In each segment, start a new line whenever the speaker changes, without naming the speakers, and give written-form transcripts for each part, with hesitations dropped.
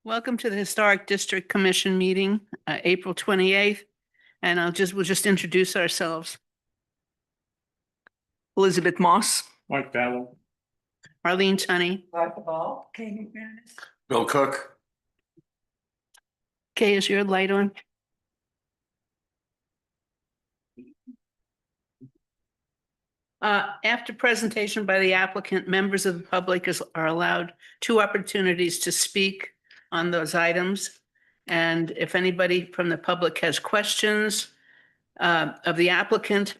Welcome to the Historic District Commission meeting, April 28th. And we'll just introduce ourselves.
Elizabeth Moss.
Mike Battle.
Arlene Tunney.
Martha Ball. Katie McManus.
Bill Cook.
Kay, is your light on? After presentation by the applicant, members of the public are allowed 2 opportunities to speak on those items. And if anybody from the public has questions of the applicant,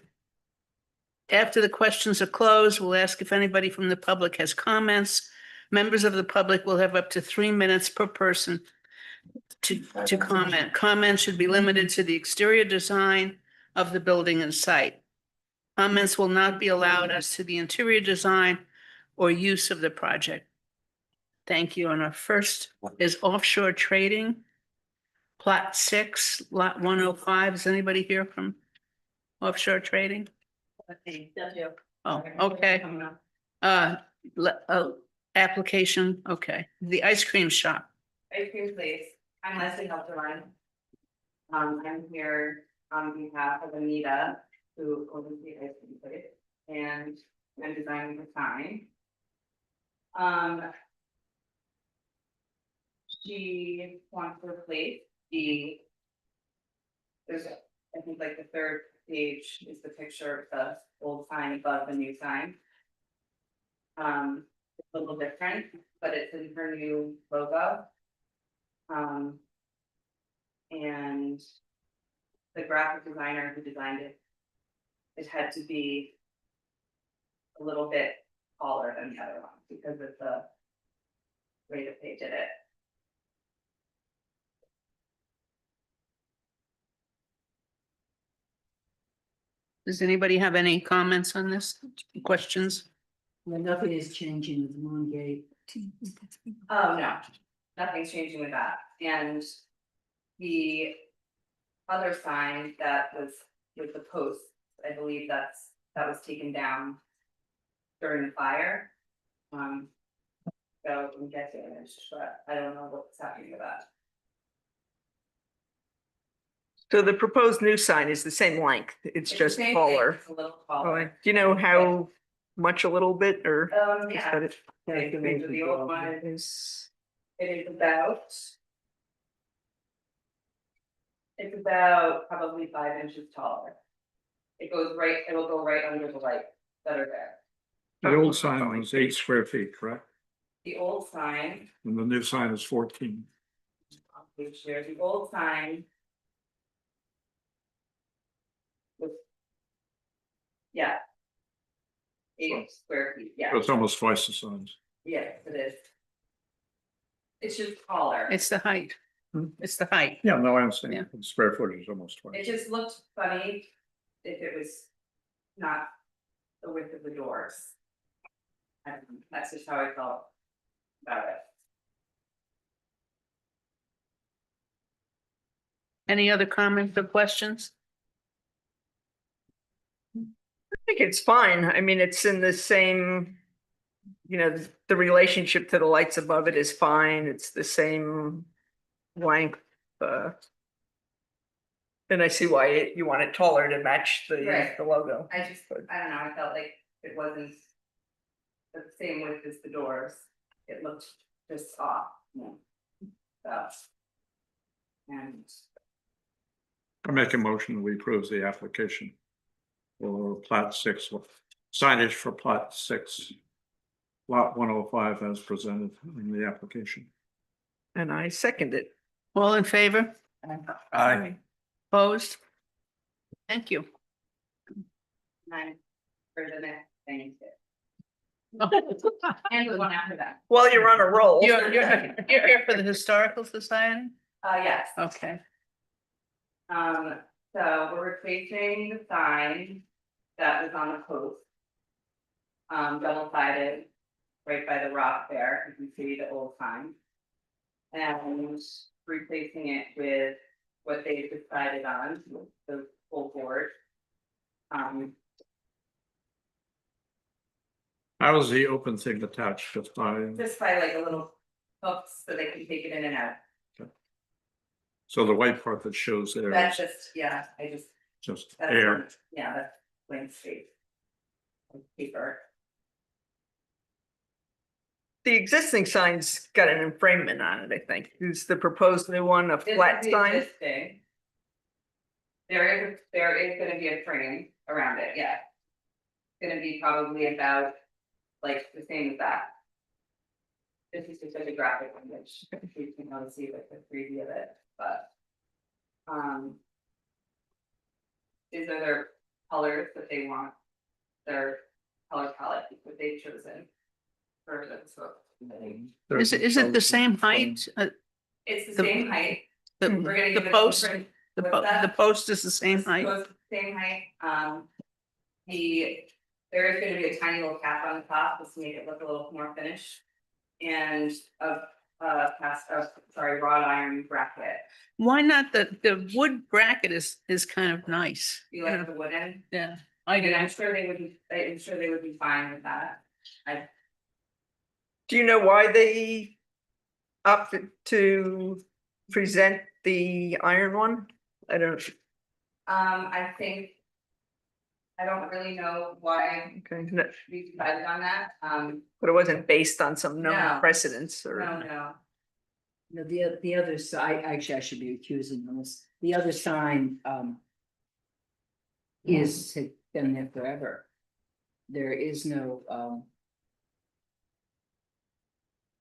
after the questions are closed, we'll ask if anybody from the public has comments. Members of the public will have up to 3 minutes per person to comment. Comments should be limited to the exterior design of the building and site. Comments will not be allowed as to the interior design or use of the project. Thank you. And our first is offshore trading. Plot 6, lot 105. Is anybody here from offshore trading? Oh, okay. Application, okay. The ice cream shop.
Ice cream place. I'm Leslie Helterline. I'm here on behalf of Anita, who owns the ice cream place, and I'm designing the sign. She wants to replace there's, I think, like the third page is the picture of the old sign above the new sign. It's a little different, but it's in her new logo. And the graphic designer who designed it had to be a little bit taller than the other one because of the way that they did it.
Does anybody have any comments on this? Questions?
Well, nothing is changing with Moon Gate.
Oh, no, nothing's changing with that. And the other sign that was with the post, I believe that was taken down during the fire. So we can get to it, but I don't know what's happening with that.
So the proposed new sign is the same length. It's
the
just
same thing,
taller.
it's a little
Oh,
taller.
do you know how much a little bit or? is
Yeah,
that it?
okay, so the old one
Is
it is about. It's about probably 5 inches taller. It will go right under the lights that are there.
The old sign was 8 square feet, correct?
The old sign,
And the new sign is 14.
which here, the old sign. Was. Yeah. 8 square feet, yeah,
So it's almost twice the size.
yes, it is. It's just taller.
It's the height.
Hmm.
It's the height.
Yeah, no, I understand. The square footage is almost
It
twice.
just looked funny if it was not the width of the doors. And that's just how I felt about it.
Any other comments or questions?
I think it's fine. I mean, it's in the same, the relationship to the lights above it is fine. It's the same length. And I see why you want it taller to match
Right.
the logo.
I don't know, I felt like it wasn't the same width as the doors. It looked just off. So. And
I make a motion, we approve the application for plat 6, signage for plot 6, lot 105 as presented in the application.
And I second it.
All in favor?
Aye.
Opposed? Thank you.
I'm for the next thing. And the one after that.
While you're on a roll.
You're here for the Historical Society?
Yes.
Okay.
So we're replacing the sign that was on the post. Double-sided, right by the rock there, you can see the old sign. And replacing it with what they decided on, the full board.
How is the open thing attached? Just by
Just by like a little hooks so they can take it in and out.
So the white part that shows there
That's
is
just, yeah, I just,
just
that's,
air.
yeah, that's blank space. Like paper.
The existing sign's got an enframelment on it, I think. Is the proposed new one a
This
flat
is the
sign?
existing. There is gonna be a frame around it, yeah. It's gonna be probably about like the same as that. This is just a graphic image, if you can only see like the 3D of it, but. These are their colors that they want, their color palette that they've chosen. For this book.
Is it the same height?
It's the
The-
same height,
The
we're gonna
the
give it a
post,
different.
the
what's that?
the post is the same
This
height?
goes same height, there is gonna be a tiny little cap on the top, just to make it look a little more finished. And wrought iron bracket,
Why not the wood bracket is kind of nice.
you like the wooden,
Yeah, I
and
do.
I'm sure they would be fine with that.
Do you know why they opted to present the iron one? I don't,
I think. I don't really know why
okay, no,
we decided on that,
but it wasn't based on some known
No.
precedents or.
no.
No, the other side, actually, I should be accusing on this. The other sign, had been there forever. There is no,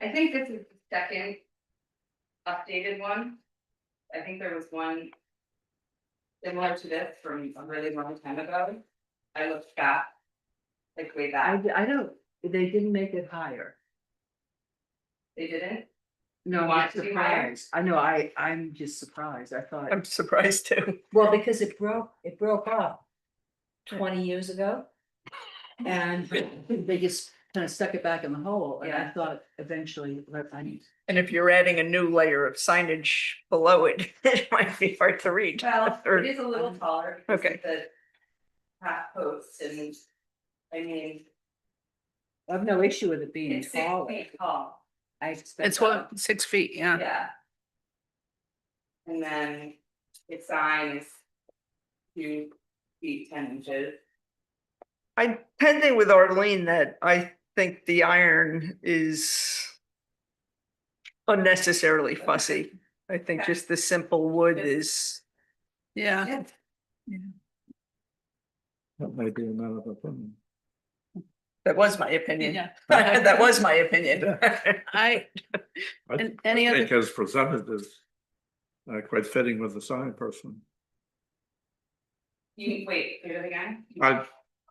I think this is the second updated one. I think there was one similar to this from a really long time ago. I looked back, like way back,
I don't, they didn't make it higher.
they didn't.
No,
You
I'm
want it to be higher?
surprised. I know, I'm just surprised. I thought,
I'm surprised too.
well, because it broke off 20 years ago. And they just kind of stuck it back in the hole, and I
Yeah.
thought eventually,
And if you're adding a new layer of signage below it, it might be hard to read.
Well,
Or-
it is a little taller. because of
Okay.
The half post and, I mean,
I have no issue with it being
it's 6
taller.
feet tall,
I expect.
It's what, 6 feet, yeah.
yeah. And then its sign is 2 feet 10 inches.
I'm pending with Arlene that I think the iron is unnecessarily fussy. I think
Okay.
just the simple wood is,
Yeah,
That may be a matter of opinion.
that was my opinion.
yeah.
That was my opinion.
I, And any other-
think as presented is quite fitting with the sign person.
Wait, say that again?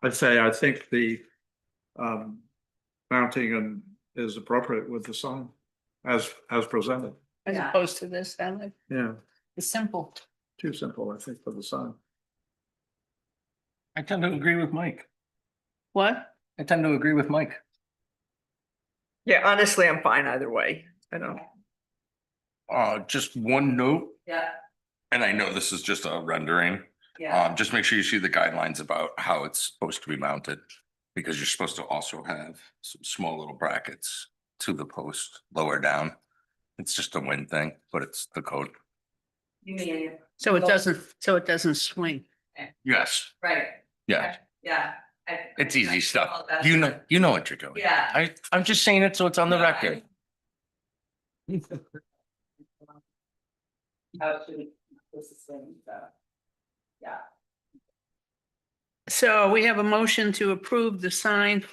I'd say I think the mounting and is appropriate with the sign as presented.
as
Yeah.
opposed to this, I like,
Yeah,
it's simple.
too simple, I think, for the sign.
I tend to agree with Mike.
What?
I tend to agree with Mike.
Yeah, honestly, I'm fine either way. I don't,
Just one note,
Yeah,
and I know this is just a rendering.
yeah,
Just make sure you see the guidelines about how it's supposed to be mounted. Because you're supposed to also have some small little brackets to the post lower down. It's just a wind thing, but it's the code.
you mean,
So it doesn't swing.
Yes,
right,
yeah,
yeah.
it's easy stuff.
all that
You
stuff.
know what you're doing.
Yeah.
I'm just saying it so it's on the
No, I-
record.
How it should, this is thing, so. Yeah,
So we have a motion to approve the sign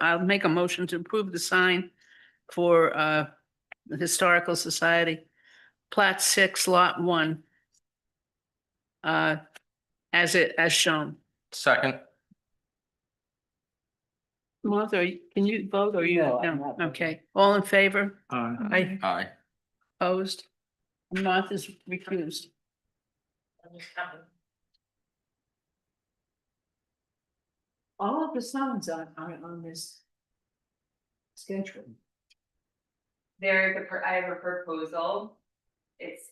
I'll make a motion to approve the sign for the Historical Society, Plat 6, Lot 1. As shown.
Second,
Martha, can you vote or you?
No, I'm
No,
not voting.
okay, all in favor,
I,
Aye.
opposed? Martha's recused.
All of the signs on this schedule.
I have a proposal. It's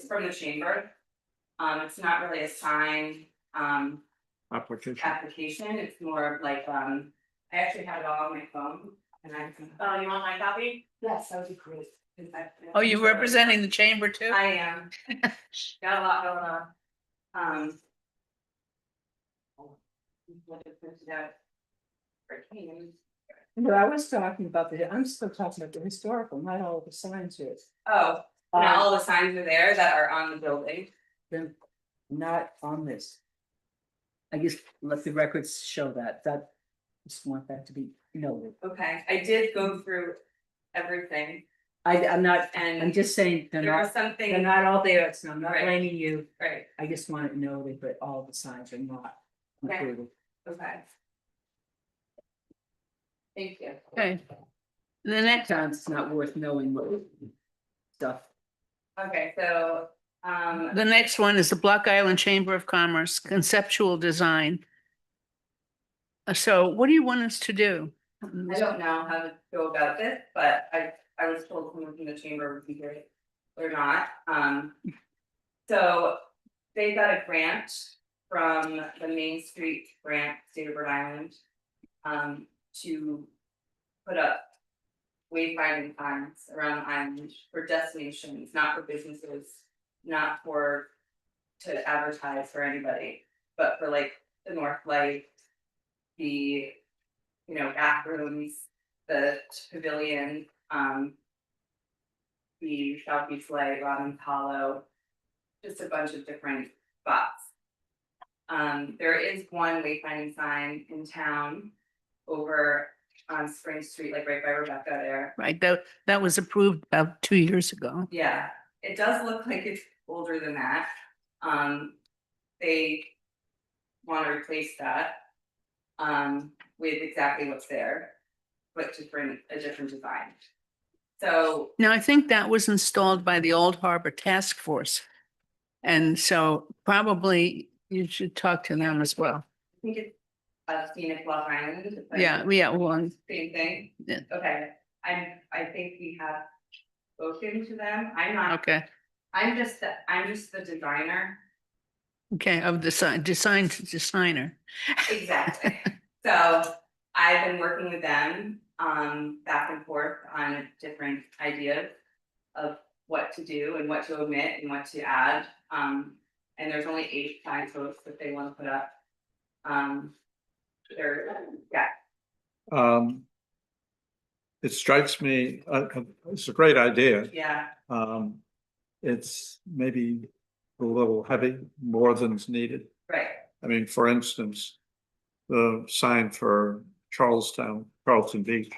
from the chamber. It's not really a sign,
Application.
application, it's more of like, I actually have it all on my phone. And oh, you want my copy? Yes, that would be great.
Oh, you're representing the chamber too?
I am. Got a lot going on. What it printed out for Kane.
But I was talking about I'm still talking about the historical, not all the signs here.
Oh, now all the signs are there that are on the building.
Then not on this. I guess let the records show that, just want that to be noted.
Okay, I did go through everything
I'm not,
and.
I'm just saying,
There was
they're
something,
not all there, so I'm not
Right.
blaming you.
right,
I just want it noted, but all the signs are not
Okay.
included.
okay. Thank you.
Okay. The next,
Sometimes it's not worth knowing what stuff.
Okay, so,
the next one is the Block Island Chamber of Commerce conceptual design. So what do you want us to do?
I don't know how to go about this, but I was told someone from the chamber would be great or not. So they got a grant from the Main Street Grant, State of Rhode Island, to put up wayfinding signs around the island for destinations, not for businesses, not for to advertise for anybody, but for like the North Light, the, bathrooms, the pavilion, the Southeast Light, Robin's Hollow, just a bunch of different spots. There is one wayfinding sign in town over on Spring Street, like right by Rebecca there.
Right, that was approved about 2 years ago.
Yeah, it does look like it's older than that. They want to replace that. With exactly what's there, but to bring a different design. So,
Now, I think that was installed by the Old Harbor Task Force. And so probably you should talk to them as well.
I think it's scenic Block Island. but
Yeah, well,
Same thing?
Yeah.
Okay, I think we have spoken to them, I'm not,
okay,
I'm just the designer.
okay, of the design to designer.
Exactly. So I've been working with them, back and forth on different ideas of what to do and what to omit and what to add. And there's only 8 signposts that they want to put up. Yeah,
It strikes me, it's a great idea.
yeah,
It's maybe a little heavy, more than's needed.
right,
I mean, for instance, the sign for Charlestown, Charleston Beach.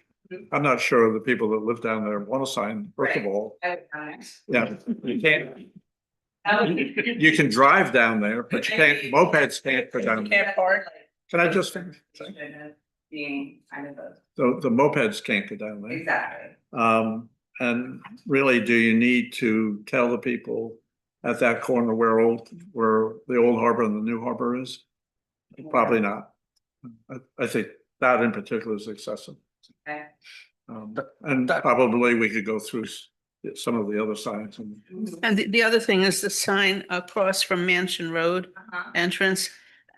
I'm not sure the people that live down there want a sign, first of
Right.
all.
I would honest.
Yeah, you can't,
That would
you can drive down there, but you can't, mopeds can't go down.
Can't park.
Can I just finish?
Being kind of a,
The mopeds can't go down there.
exactly,
And really, do you need to tell the people at that corner where the old harbor and the new harbor is? Probably not. I think that in particular is excessive.
okay.
And probably we could go through some of the other signs and.
And the other thing is the sign across from Mansion Road
Uh-huh.
entrance.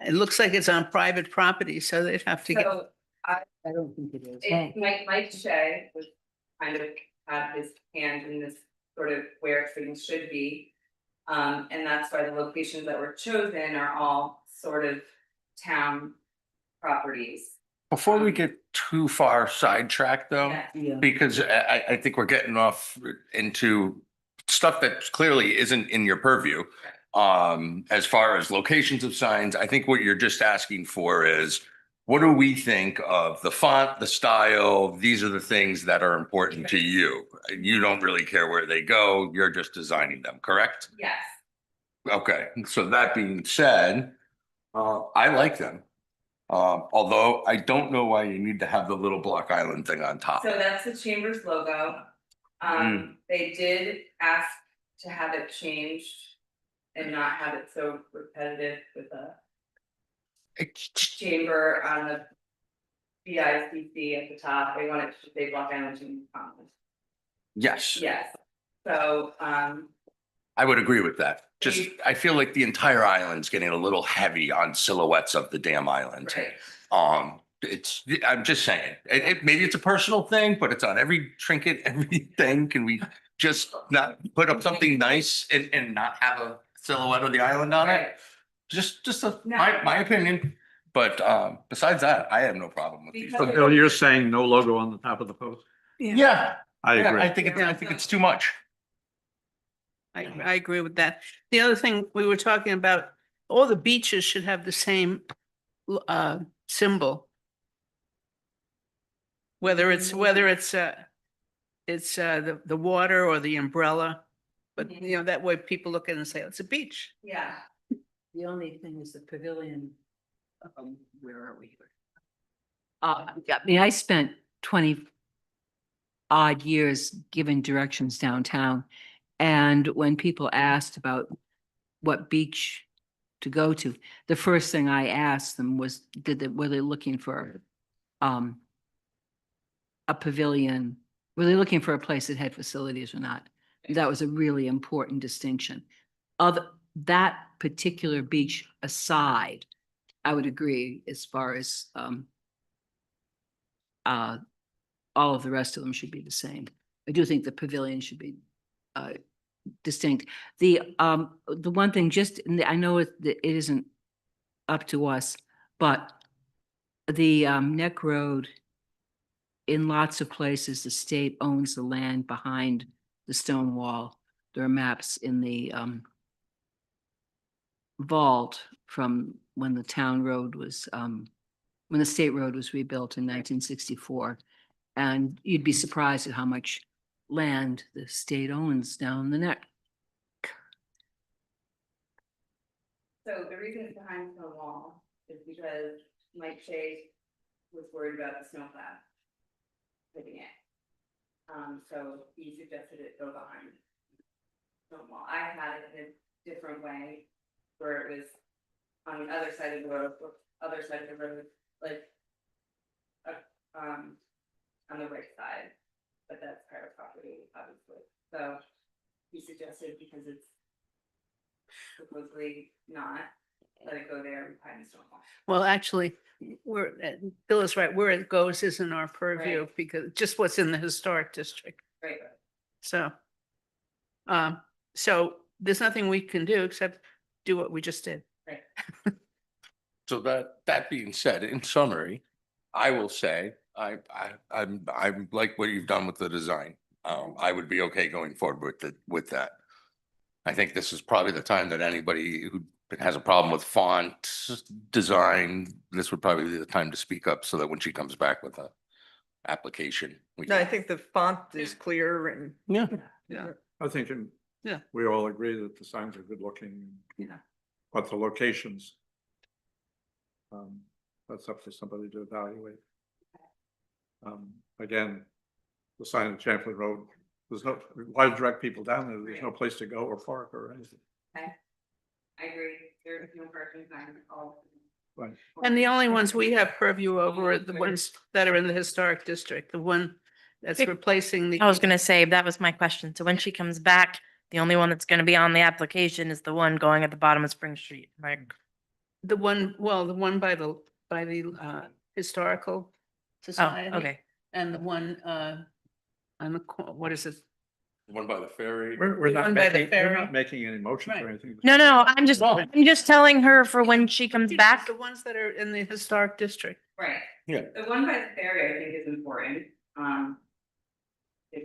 It looks like it's on private property, so they'd have to get,
So
I don't think it is.
Mike Shea was kind of had his hand in this sort of where things should be. And that's why the locations that were chosen are all sort of town properties.
Before we get too far sidetracked though,
Yeah.
Yeah.
because I think we're getting off into stuff that clearly isn't in your purview. As far as locations of signs, I think what you're just asking for is, what do we think of the font, the style? These are the things that are important to you. You don't really care where they go. You're just designing them, correct?
Yes,
Okay, so that being said, I like them. Although I don't know why you need to have the little Block Island thing on top.
so that's the chamber's logo. They did ask to have it changed and not have it so repetitive with a chamber on the BICC at the top. They want it to say Block Island Chamber of Commerce.
Yes,
Yes, so,
I would agree with that. Just, I feel like the entire island's getting a little heavy on silhouettes of the damn island.
right,
It's, I'm just saying, maybe it's a personal thing, but it's on every trinket, everything. Can we just not put up something nice and not have a silhouette of the island on it?
Right.
Just
No.
my opinion, but besides that, I have no problem with these.
Because-
So Bill, you're saying no logo on the top of the post?
Yeah,
I
yeah,
agree.
I think it's too much.
I agree with that. The other thing we were talking about, all the beaches should have the same symbol. Whether it's the water or the umbrella, but you know, that way people look at it and say, it's a beach.
Yeah,
The only thing is the pavilion. Where are we here? I mean, I spent 20 odd years giving directions downtown. And when people asked about what beach to go to, the first thing I asked them was, were they looking for a pavilion? Were they looking for a place that had facilities or not? That was a really important distinction. Other, that particular beach aside, I would agree as far as all of the rest of them should be the same. I do think the pavilion should be distinct. The one thing, I know it isn't up to us, but the Neck Road, in lots of places, the state owns the land behind the stone wall. There are maps in the vault from when the town road was, when the state road was rebuilt in 1964. And you'd be surprised at how much land the state owns down the neck.
so the reason it's behind the wall is because Mike Shea was worried about the snowplow hitting it. So he suggested it go behind the wall. I had it in a different way, where it was on the other side of the road, like, on the right side, but that's private property, obviously. So he suggested, because it's supposedly not, let it go there behind the stone wall.
Well, actually, Bill is right, where it goes isn't our purview
Right.
because just what's in the historic district.
Right.
So, so there's nothing we can do except do what we just did.
So that being said, in summary, I will say, I'm like what you've done with the design. I would be okay going forward with that. I think this is probably the time that anybody who has a problem with font design, this would probably be the time to speak up so that when she comes back with a application. we
No, I
can-
think the font is clear and.
Yeah.
I think we all agree that the signs are good looking.
Yeah.
But the locations. That's up to somebody to evaluate. Again, the sign at Champlain Road, there's no, why direct people down there? There's no place to go or park or anything.
I agree, there's no parking sign at all.
Right.
And the only ones we have purview over are the ones that are in the historic district, the one that's replacing the.
I was gonna say, that was my question. So when she comes back, the only one that's gonna be on the application is the one going at the bottom of Spring Street, right?
The one, well, the one by the historical
Oh,
society.
okay.
And the one on the, what is it?
One by the ferry.
We're not
One by the
making, we're
ferry.
not making any motions or
Right.
anything.
No, I'm just telling her for when she comes back.
The ones that are in the historic district.
Right.
Yeah.
The one by the ferry, I think, is important, if,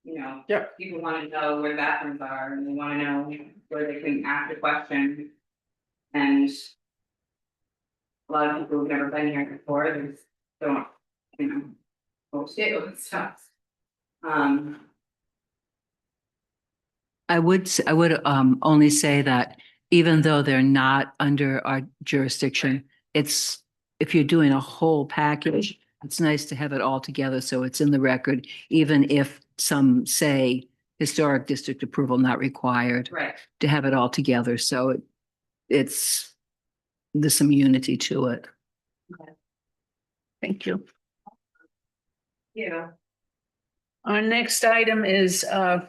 Yeah.
people wanna know where bathrooms are, and they wanna know where they can ask a question. And a lot of people who've never been here before, they just don't, bullshit with stuff.
I would only say that even though they're not under our jurisdiction, it's, if you're doing a whole package, it's nice to have it all together so it's in the record, even if some say historic district approval not required,
Right.
to have it all together. So it's, there's some unity to it.
Thank you.
Yeah.
Our next item is the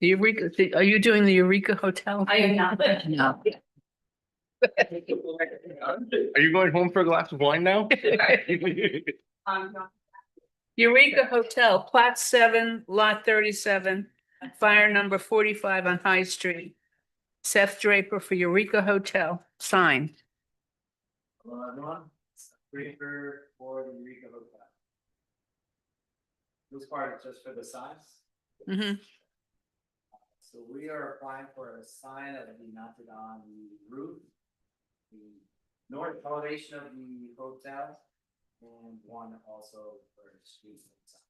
Eureka, are you doing the Eureka Hotel?
I am not.
No.
Are you going home for a glass of wine now?
Eureka Hotel, Plot 7, Lot 37, fire number 45 on High Street. Seth Draper for Eureka Hotel, sign.
Hello, everyone. Draper for the Eureka Hotel. This part is just for the signs.
Mhm.
So we are applying for a sign that will be mounted on the roof, the north elevation of the hotel, and one also for the street sign.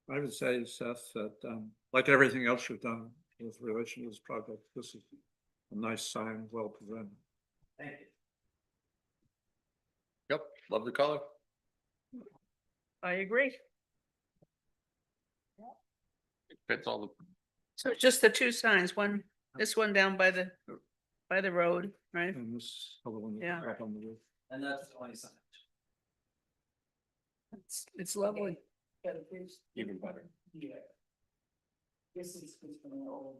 I would say, Seth, that like everything else you've done with relation to this project, this is a nice sign, well presented.
Thank you.
Yep, love the color.
I agree.
It fits all the,
So it's just the two signs, this one down by the road, right?
And this other one.
Yeah.
Up on the roof.
And that's the only sign.
It's lovely.
even better.
Yeah. This is from the old.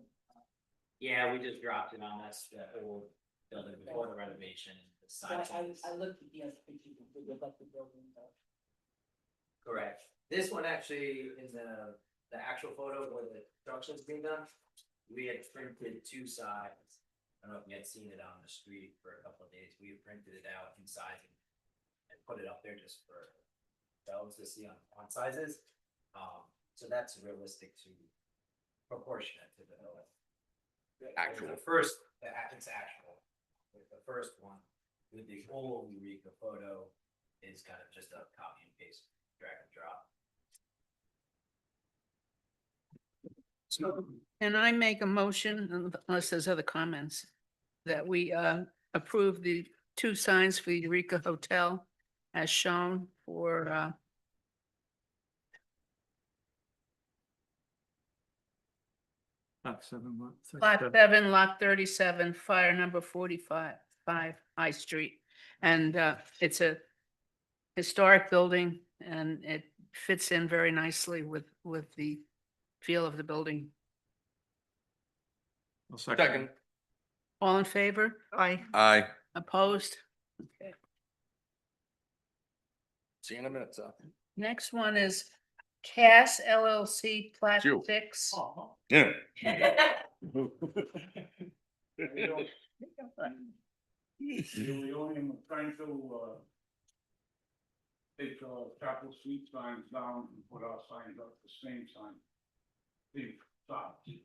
Yeah, we just dropped it on, that's the old building before the renovation. The side. I looked at the other pictures, they look like the building. Correct. This one actually, in the actual photo where the construction's being done, we had printed two sides. I don't know if you had seen it on the street for a couple of days. We had printed it out in sizing and put it up there just for those to see on sizes. So that's realistic to proportionate to the
Actual.
The first, it's actual. With the first one, with the old Eureka photo is kind of just a copy and paste, drag and drop.
So can I make a motion, unless there's other comments, that we approve the two signs for Eureka Hotel as shown for
Lot 7, lot 6,
Lot 7, Lot 37, fire number 45, High Street. And it's a historic building and it fits in very nicely with the feel of the building.
I'll second.
Second.
All in favor?
Aye.
Aye.
Opposed? Okay.
See you in a minute, Seth.
Next one is Cass LLC, Plat
You.
6.
Yeah.
We only am trying to take Chapel Street signs down and put our signs up, the same sign. Same size.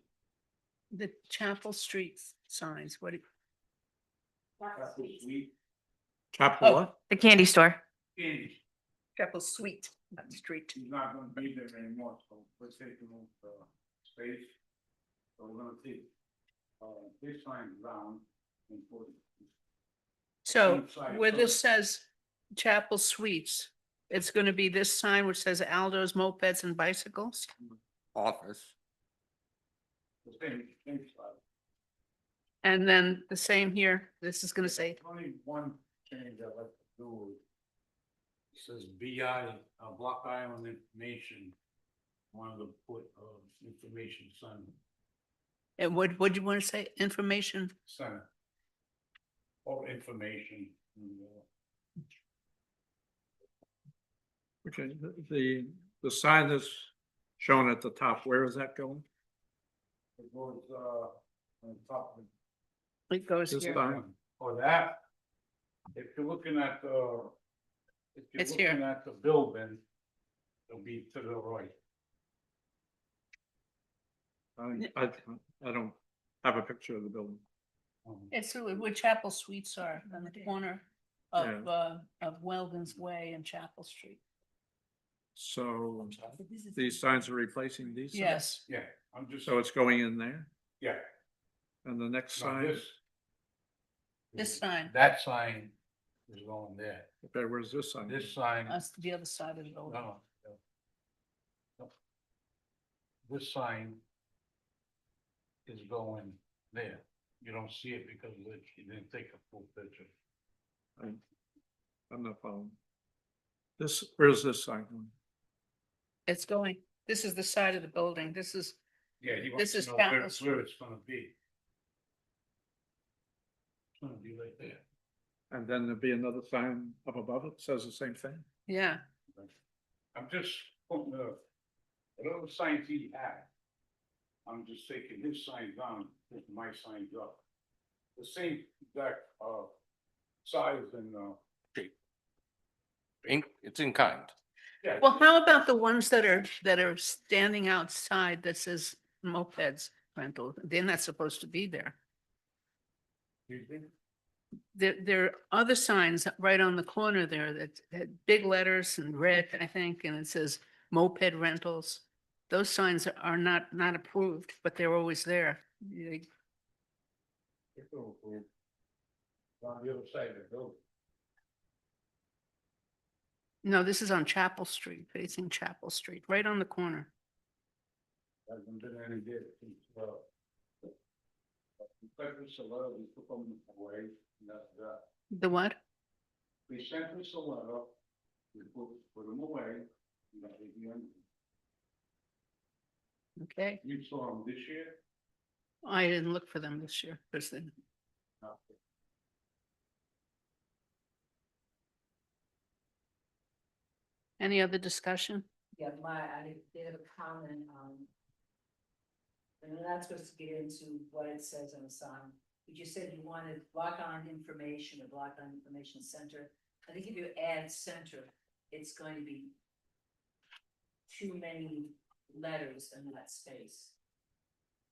The Chapel Street signs, what?
Chapel Street,
Chapel
Oh.
what?
The candy store.
Candy,
Chapel Suite, not street.
he's not gonna be there anymore, so we're taking up space. So we're gonna take this sign down and put it.
So
Inside,
where
so
this says Chapel Suites, it's gonna be this sign which says Aldo's Mopeds and Bicycles?
Office.
The same size.
And then the same here, this is gonna say,
Only one change I'd like to do. It says BI, Block Island Information. Wanted to put, information center,
and what do you want to say? Information?
center. Or information. And,
Okay, the sign that's shown at the top, where is that going?
It goes, on top of.
It goes
This
here.
sign?
Or that, if you're looking at the. If you're
It's here.
looking at the building, it'll be to the right.
I don't have a picture of the building.
It's where Chapel Suites are on the corner of Weldon's Way and Chapel Street.
So these signs are replacing these? signs?
Yes,
Yeah, I'm just,
So it's going in there?
yeah.
And the next
Now
sign,
this sign,
That sign is going there.
okay, where's this sign?
This sign,
that's the other side of the building.
no. No. This sign is going there. You don't see it because you didn't take a full picture.
I'm not following. Where's this sign going?
It's going This is the side of the building. This is,
Yeah, he wants
This
to
is
know
Chapel
where it's gonna be. It's gonna be right there.
And then there'll be another sign up above it, says the same thing.
yeah,
I'm just putting whatever signs he had. I'm just taking his sign down, putting my signs up. The same exact, size and,
It's in kind.
yeah.
well, how about the ones that are standing outside that says mopeds rental? They're not supposed to be there. There are other signs right on the corner there that had big letters in red, I think, and it says moped rentals. Those signs are not approved, but they're always there.
On the other side of the building.
No, this is on Chapel Street, facing Chapel Street, right on the corner.
Hasn't been any good since, Federal Solar, we took them away, and that's that.
The what?
We sent us a letter, we put them away, and that was the end.
Okay,
You saw them this year?
I didn't look for them this year, because then,
No.
any other discussion?
Yeah, I did have a comment, and we're not supposed to get into what it says on the sign. But you said you wanted block on information or block on information center. I think if you add center, it's going to be too many letters in that space.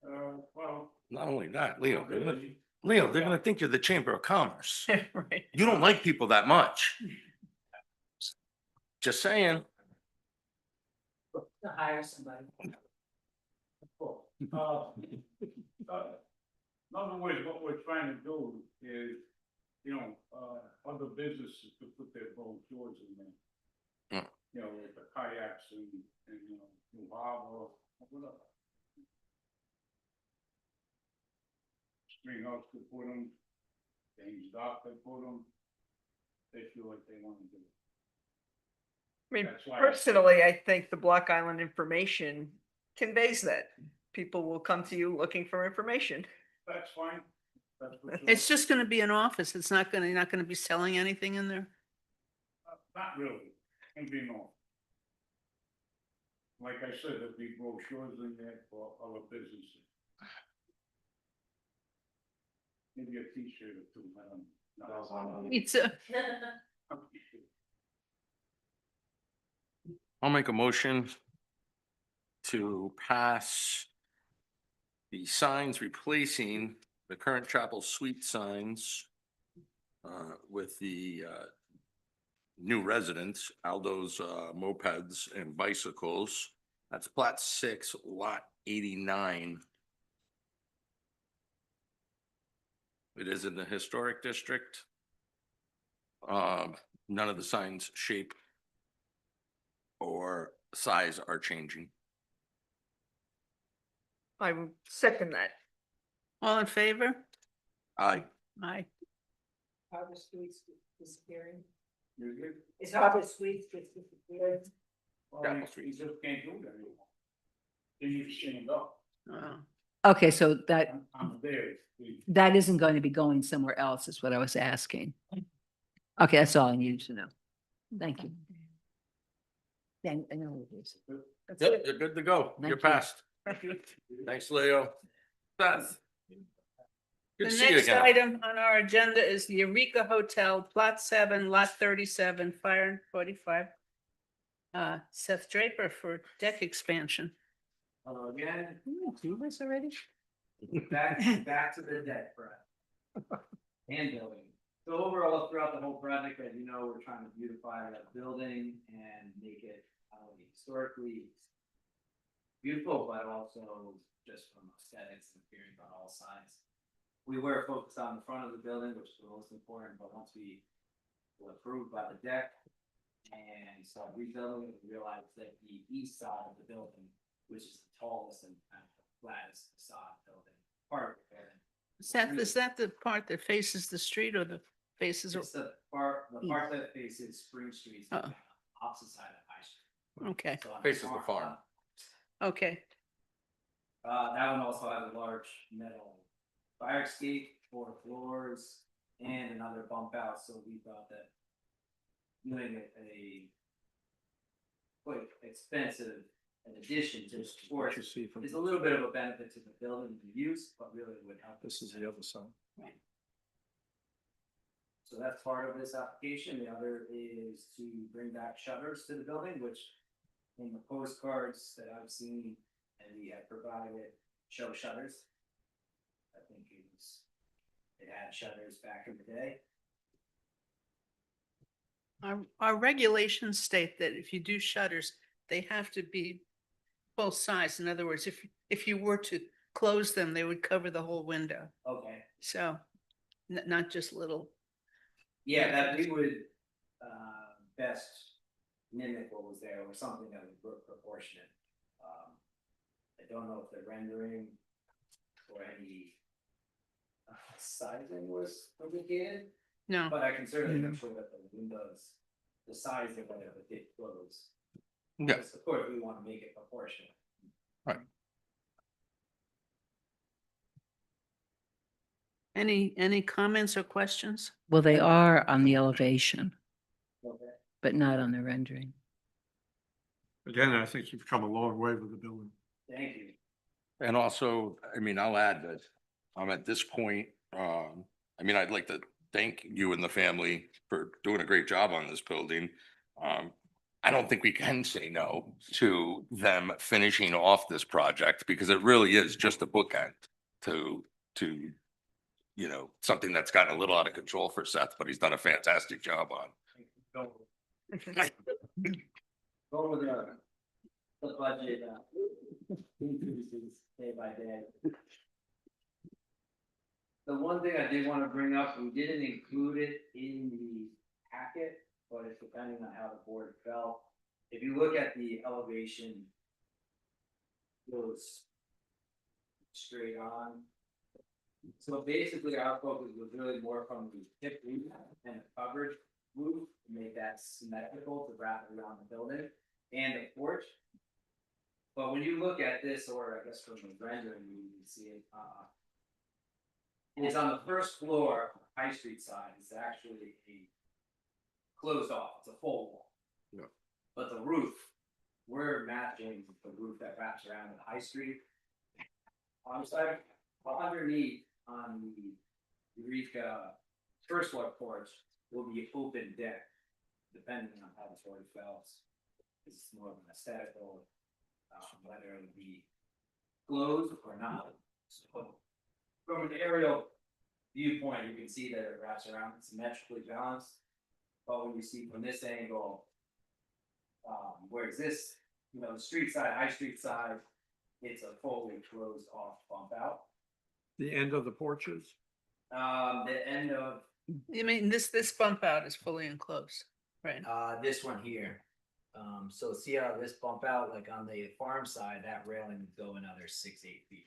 Well.
Not only that, Leo, they're gonna think you're the Chamber of Commerce.
Right.
You don't like people that much. Just saying.
To hire somebody.
In other words, what we're trying to do is, other businesses could put their brochures in there.
Hmm.
You know, like the kayaks and, New Harbor, whatever. Greenhouse could put them, James Dock could put them. They feel like they want to do it.
I mean,
That's why-
personally, I think the Block Island information conveys that. People will come to you looking for information.
That's fine. That's what you-
It's just gonna be an office. It's not gonna, you're not gonna be selling anything in there?
Not really, can be more. Like I said, there'll be brochures in there for other businesses. Maybe a T-shirt or two, I don't know.
Pizza.
I'll make a motion to pass the signs replacing the current Chapel Suite signs with the new residents, Aldo's mopeds and bicycles. That's Plat 6, Lot 89. It is in the historic district. None of the signs shape or size are changing.
I would second that.
All in favor?
Aye.
Aye.
Harbor Suites disappearing.
You get-
Is Harbor Suites disappearing?
well,
Chapel
you
Street.
just can't do that anymore. Then you stand up,
Oh.
Okay, so that,
I'm there.
that isn't going to be going somewhere else, is what I was asking. Okay, that's all I needed to know. Thank you. Then, I know what it is.
That's
Yep,
it.
you're good to go.
Thank
You're
you.
passed. Thanks, Leo. Seth. Good
The
to see you
next
again.
item on our agenda is the Eureka Hotel, Plot 7, Lot 37, Fire and 45. Seth Draper for deck expansion.
Hello again,
Do this already?
back to the deck, Brett. And building. So overall, throughout the whole project, as you know, we're trying to beautify that building and make it historically beautiful, but also just from aesthetics and appearance on all sides. We were focused on the front of the building, which is the most important, but once we were approved by the deck and started rebuilding, we realized that the east side of the building, which is the tallest and flattest facade building, part of the building.
Seth, is that the part that faces the street or the faces?
It's the part that faces Spring Street, is
Oh.
on the opposite side of High Street.
Okay,
So on
Faces the farm.
Okay,
That one also has a large metal fire escape, 4 floors, and another bump out, so we thought that doing a quite expensive an addition to the
What you
sports
see from,
is a little bit of a benefit to the building and the use, but really would help.
this is the other side.
So that's part of this application. The other is to bring back shutters to the building, which in the postcards that I've seen and we have provided show shutters. I think it had shutters back in the day.
our regulations state that if you do shutters, they have to be full size. In other words, if you were to close them, they would cover the whole window.
Okay,
So not just little.
yeah, that we would best mimic what was there or something that would look proportionate. I don't know if the rendering or any sizing was indicated,
No,
but I can certainly make sure that the windows, the size of whatever they close.
Yeah.
Because of course, we want to make it proportionate.
any comments or questions?
Well, they are on the elevation,
Okay.
but not on the rendering.
Again, I think you've come a long way with the building.
Thank you.
And also, I mean, I'll add that I'm at this point, I mean, I'd like to thank you and the family for doing a great job on this building. I don't think we can say no to them finishing off this project because it really is just a bookend to, you know, something that's gotten a little out of control for Seth, but he's done a fantastic job on.
Go with the budget increases day by day. The one thing I did want to bring up, we didn't include it in the packet, but it's depending on how the board felt. If you look at the elevation, goes straight on. So basically our focus was really more from the tip roof and the coverage roof, to make that symmetrical to wrap around the building and the porch. But when you look at this, or I guess from the rendering, you can see it, it's on the first floor, High Street side, it's actually a closed off, it's a full wall.
Yeah.
But the roof, we're matching the roof that wraps around the High Street. On the side, but underneath on the Eureka first floor porch will be open deck, depending on how the board felt. It's more of an aesthetical, whether it would be closed or not. So from an aerial viewpoint, you can see that it wraps around symmetrically balanced. But when you see from this angle, whereas this, you know, the street side, High Street side, it's a fully closed off bump out.
The end of the porches?
The end of
You mean this bump out is fully enclosed, right?
this one here. So see how this bump out, like on the farm side, that railing would go another 6-8 feet.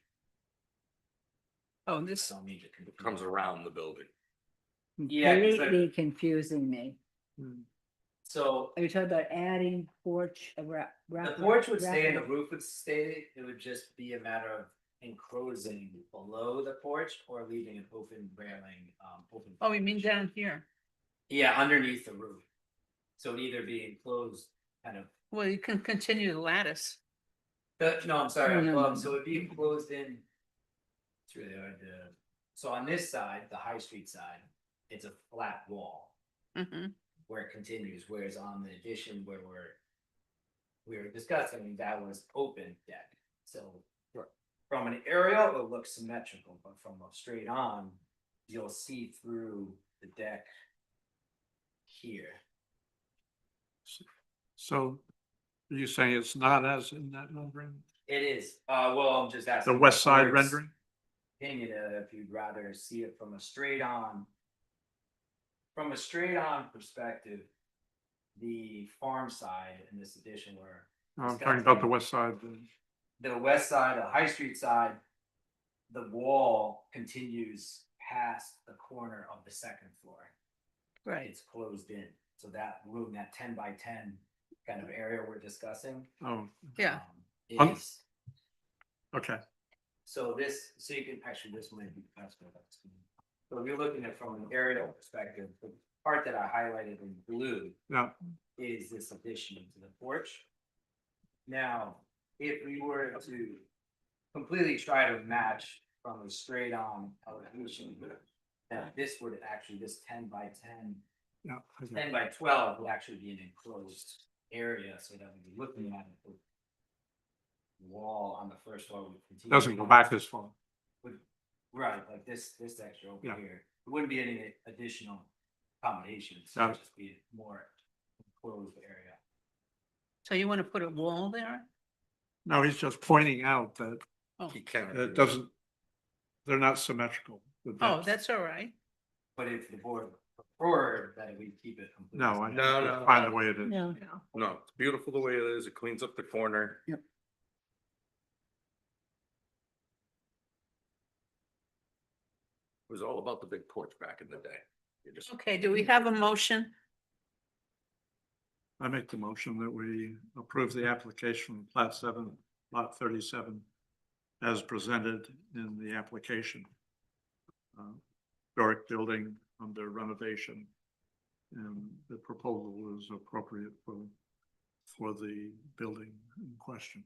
Oh, this,
So I need to
It comes around the building.
Yeah, 'cause I-
Completely confusing me.
So
Are you talking about adding porch?
the porch would stay and the roof would stay, it would just be a matter of enclosing below the porch or leaving an open railing, open.
oh, you mean down here?
Yeah, underneath the roof. So it'd either be enclosed kind of,
Well, you can continue the lattice.
no, I'm sorry,
No, no, no,
so it'd be enclosed in. It's really hard to, so on this side, the High Street side, it's a flat wall.
Hmm.
Where it continues, whereas on the addition where we were discussing, that was open deck, so. From an aerial, it looks symmetrical, but from a straight on, you'll see through the deck. Here,
So are you saying it's not as in that rendering?
it is, well, I'm just asking.
The west side
board's
rendering?
Opinion, if you'd rather see it from a straight on. From a straight on perspective, the farm side in this addition where.
I'm talking about the west side.
The west side, the High Street side, the wall continues past the corner of the second floor.
Right.
It's closed in, so that room, that 10 by 10 kind of area we're discussing.
Oh,
Yeah.
Is
Okay,
So so you can, actually, this might be the best way. So if you're looking at it from an aerial perspective, the part that I highlighted in blue
yeah,
is this addition to the porch. Now, if we were to completely try to match from a straight on elevation, this would actually, this 10 by 10,
yeah. okay.
10 by 12 would actually be an enclosed area, so that we'd be looking at it. The wall on the first floor would continue.
Doesn't go back as far.
Would, right, like this extra over
Yeah.
here, it wouldn't be any additional accommodations, it
No.
would just be more enclosed area.
So you want to put a wall there?
No, he's just pointing out that
He can't.
it doesn't, they're not symmetrical. the
Oh,
depths.
that's all right.
But if the board preferred that we keep it completely.
No, I,
No.
find the way it is.
No,
No, it's beautiful the way it is. It cleans up the corner.
Yep.
It was all about the big porch back in the day. You just,
Okay, do we have a motion?
I make the motion that we approve the application from plat 7, lot 37 as presented in the application. Doric building under renovation. And the proposal is appropriate for the building in question.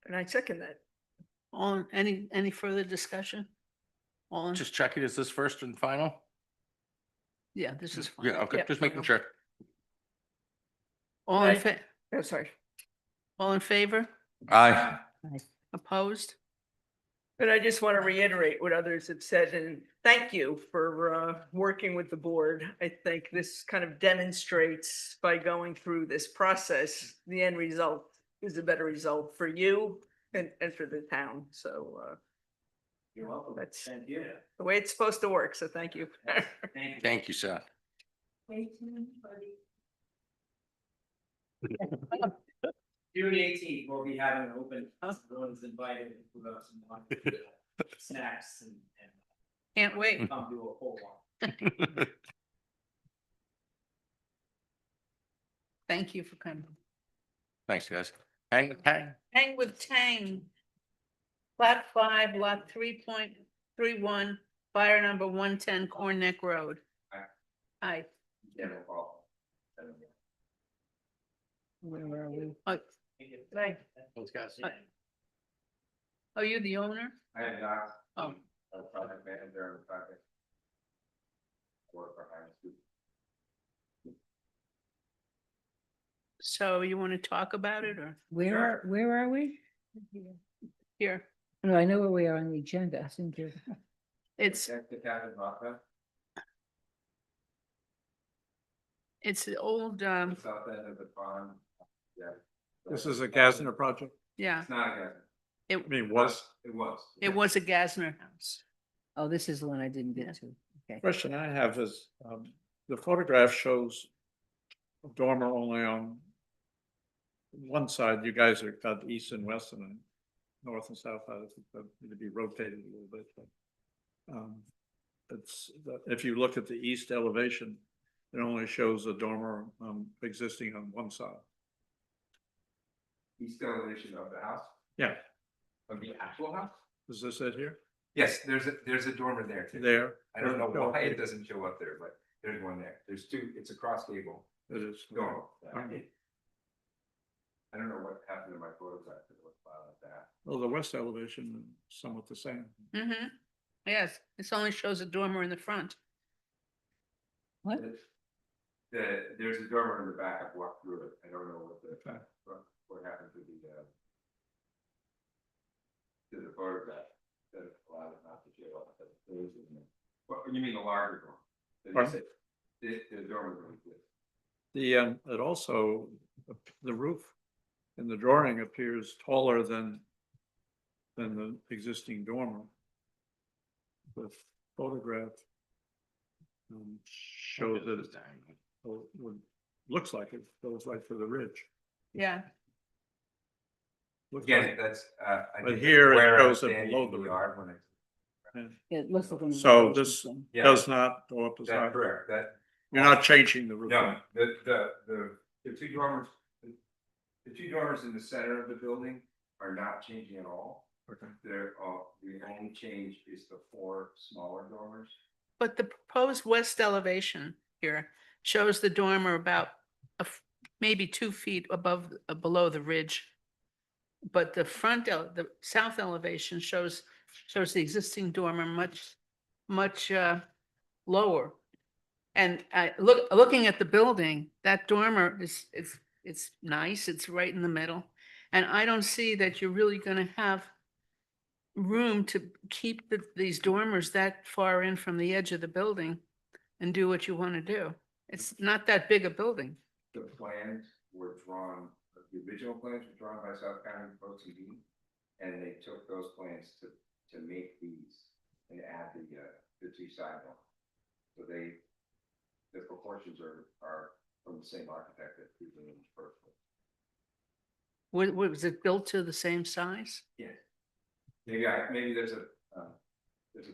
And I second that.
Any further discussion? All, in-
just checking, is this first and final?
yeah, this is fine.
Yeah, okay,
Yeah.
just making sure.
All in
Aye.
fa-
Oh, sorry.
all in favor?
Aye.
Opposed?
But I just want to reiterate what others have said and thank you for working with the board. I think this kind of demonstrates by going through this process, the end result is a better result for you and for the town. So
You're welcome.
That's-
Thank you.
the way it's supposed to work. So thank you.
Thank you.
Thank you, Seth.
June 18th, we'll be having an open, everyone's invited to put up some snacks and
Can't wait.
come do a whole lot.
Thank you for coming.
Thanks, guys. Hang with Tang.
Hang with Tang. Plat 5, lot 3.31, fire number 110 Corn Neck Road. Hi.
Yeah, no problem.
Where are we? Oh, right.
Those guys.
Are you the owner?
I am not
Oh,
a project manager on the project. Work for Heinz Group.
so you want to talk about it or
where are we?
here?
No, I know where we are on the agenda. I think you're.
It's,
Check the cabin vodka,
it's the old,
south end of the farm. Yeah.
This is a Gasner project.
yeah,
It's not a gas.
it,
I mean, was,
It was.
it was a Gasner house.
Oh, this is the one I didn't get to. Okay.
question I have is, the photograph shows a dormer only on one side. You guys are got east and west and north and south. I think that need to be rotated a little bit. But, if you look at the east elevation, it only shows a dormer existing on one side.
East elevation of the house,
Yeah,
of the actual house?
is this it here?
Yes, there's a dormer there too.
There?
I don't know why it doesn't show up there, but there's one there. There's two, it's a cross gable
It is.
dormer.
Okay.
I don't know what happened to my photograph. It looked like that.
Well, the west elevation is somewhat the same.
Mm-hmm. Yes, this only shows a dormer in the front.
What?
There's a dormer in the back. I've walked through it. I don't know
Okay.
what happened to the photograph that allowed it not to show up. But there is in there. What, you mean the larger dormer?
Pardon?
The dormer room.
It also, the roof in the drawing appears taller than the existing dormer. The photograph shows that it looks like it goes right for the ridge.
Yeah,
Looks
Again,
like-
that's,
But here it shows it below the
yard when it's.
and
It looks like. an
So
elevation
this-
thing.
Yeah,
does not go up as
that's
high.
correct. That,
You're not changing the roof.
no, the two dormers, the two dormers in the center of the building
are not changing at all.
Okay.
They're, the only change is the 4 smaller dormers.
But the proposed west elevation here shows the dormer about maybe 2 feet above, below the ridge. But the the south elevation shows the existing dormer much lower. And looking at the building, that dormer it's nice, it's right in the middle. And I don't see that you're really gonna have room to keep these dormers that far in from the edge of the building and do what you want to do. It's not that big a building.
The plans were drawn, the original plans were drawn by South County OCD. And they took those plans to make these and add the 2 sidewalks. So the proportions are from the same architect that did them first.
Was it built to the same size?
Yeah. Maybe there's a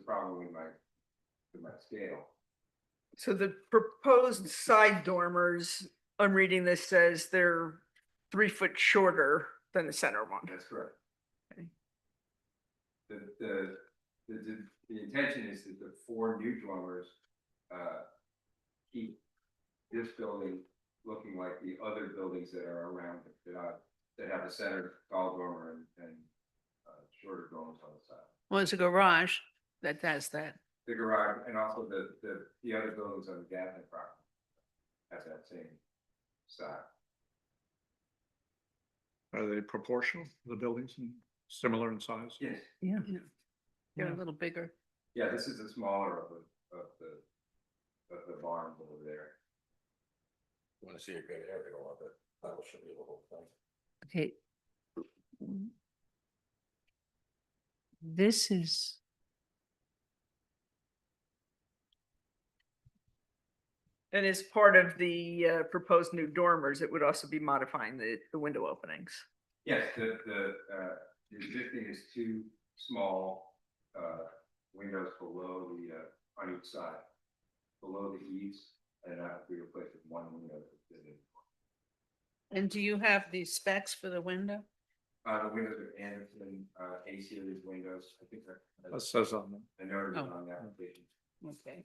problem with my scale.
So the proposed side dormers, I'm reading this, says they're 3 foot shorter than the center one.
That's correct.
Okay.
The intention is that the 4 new dormers keep this building looking like the other buildings that are around it, that have a center tall dormer and shorter dormers on the side.
Well, it's a garage that does that.
The garage and also the other buildings on the Gavin property has that same style.
Are they proportional, the buildings, and similar in size?
Yes.
Yeah.
They're a little bigger.
Yeah, this is the smaller of the barns over there.
Want to see a good aerial of it? That will show you the whole thing.
Okay. This is,
And as part of the proposed new dormers, it would also be modifying the window openings.
Yes, the existing is 2 small windows below on each side, below the eaves, and that would be replaced with 1 window.
And do you have the specs for the window?
The windows are Anderson A-series windows. I think
That says on them.
I noted it
Oh.
on the application.
Okay.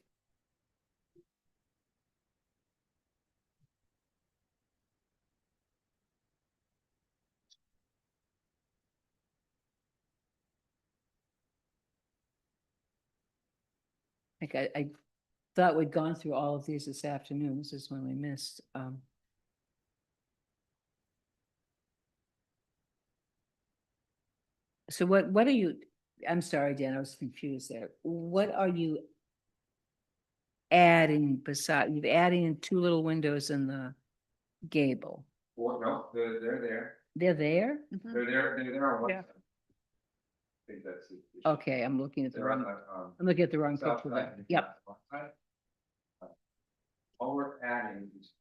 like, I thought we'd gone through all of these this afternoon. This is when we missed. So what are you, I'm sorry, Dan, I was confused there. What are you adding beside, you're adding in 2 little windows in the gable?
Or no, they're there.
They're there?
Mhm.
They're there on one
Yeah.
side. I think that's it.
Okay, I'm looking at the
They're on
wrong,
the
I'm looking at the wrong
south
picture
side.
there. Yep.
All we're adding is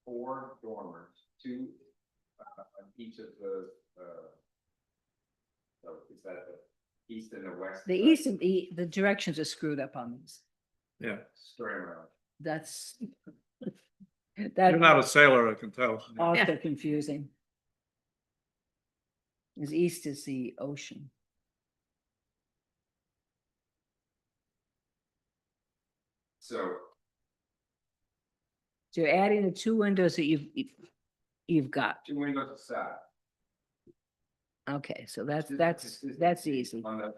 4 dormers, 2 on each of the so is that the east and the west?
The east and the directions are screwed up on these.
Yeah,
Story around.
That's.
you're
That's
not a sailor, I can tell.
also confusing. As east is the ocean.
So
So you're adding the 2 windows that you've got.
2 windows aside.
Okay, so
This-
that's
this-
easy.
On the,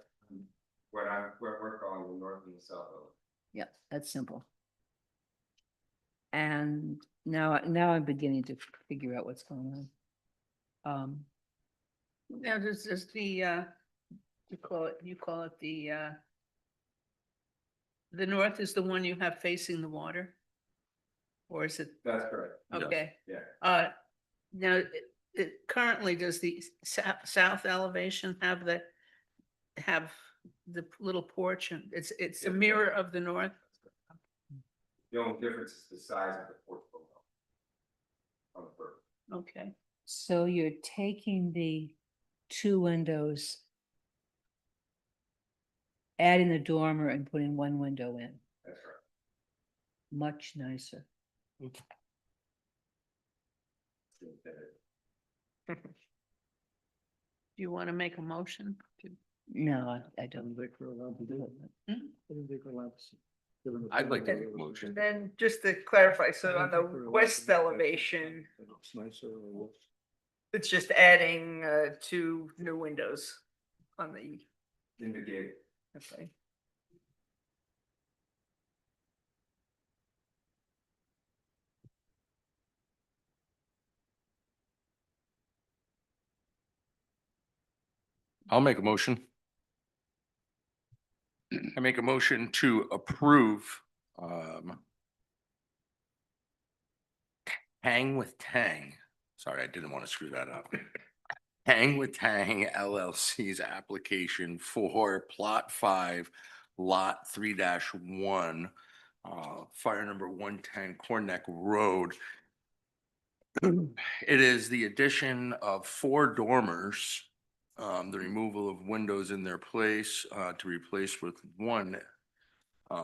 what we're calling the north and the south of.
Yep, that's simple. And now I'm beginning to figure out what's going on.
Now, does the, you call it the north is the one you have facing the water? Or is it,
That's correct.
okay,
Yeah.
now, currently, does the south elevation have the little porch and it's a
Yeah.
mirror of the north?
The only difference is the size of the porch below. On the first.
Okay,
So you're taking the 2 windows, adding the dormer and putting 1 window in.
That's right.
Much nicer.
Do you want to make a motion?
No, I don't.
I'd like to make a motion.
And then just to clarify, so on the west elevation,
It's nicer or less.
it's just adding two new windows on the,
In the gate.
okay.
I'll make a motion. I make a motion to approve, Hang with Tang. Sorry, I didn't want to screw that up. Hang with Tang LLC's application for plot 5, lot 3-1, fire number 110 Corn Neck Road. It is the addition of 4 dormers, the removal of windows in their place, to replace with 1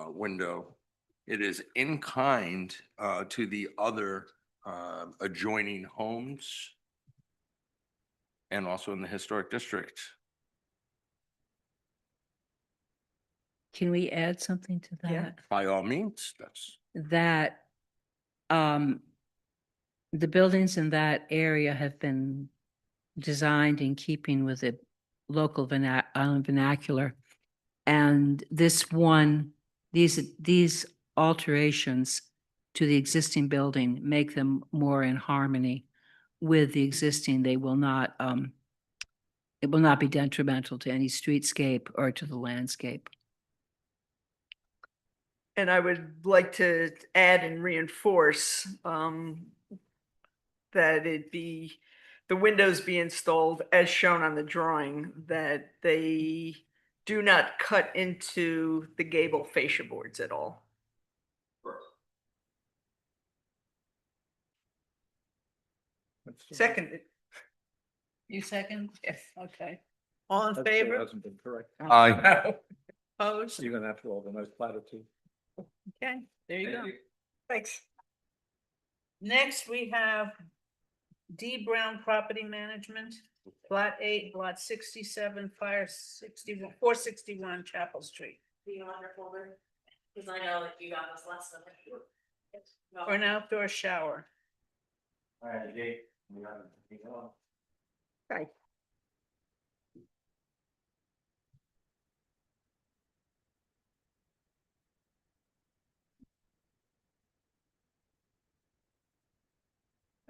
window. It is in kind to the other adjoining homes and also in the historic district.
Can we add something to
Yeah.
that?
By all means, that's,
That the buildings in that area have been designed in keeping with the local island vernacular. And these alterations to the existing building make them more in harmony with the existing. They will not, it will not be detrimental to any streetscape or to the landscape.
And I would like to add and reinforce that it be, the windows be installed as shown on the drawing, that they do not cut into the gable fascia boards at all. Seconded.
You second? Yes. Okay. All in
That still
favor?
hasn't been correct.
aye.
Opposed?
You're gonna have to organize platitude.
Okay, there you go.
Thanks.
Next, we have D Brown Property Management, Lot 8, Lot 67, Fire 61, 461 Chapel Street.
Do you want your folder? Cause I know that you got this last time.
For an outdoor shower.
All right, Jake. We got it.
Okay.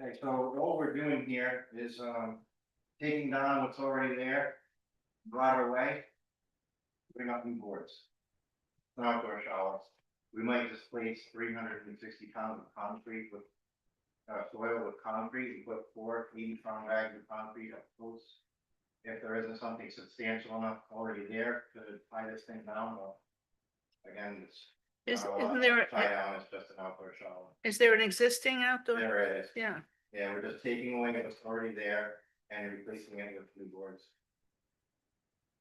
Okay, so all we're doing here is, taking down what's already there, broader way. Putting up new boards. An outdoor shower. We might displace 360 pounds of concrete with, soil with concrete, and put 4 80-pound bags of concrete up close. If there isn't something substantial enough already there to tie this thing down, well, again, it's.
Isn't there,
Tie down, it's just an outdoor shower.
is there an existing outdoor?
There it is.
Yeah,
Yeah, we're just taking away what's already there and replacing it with new boards.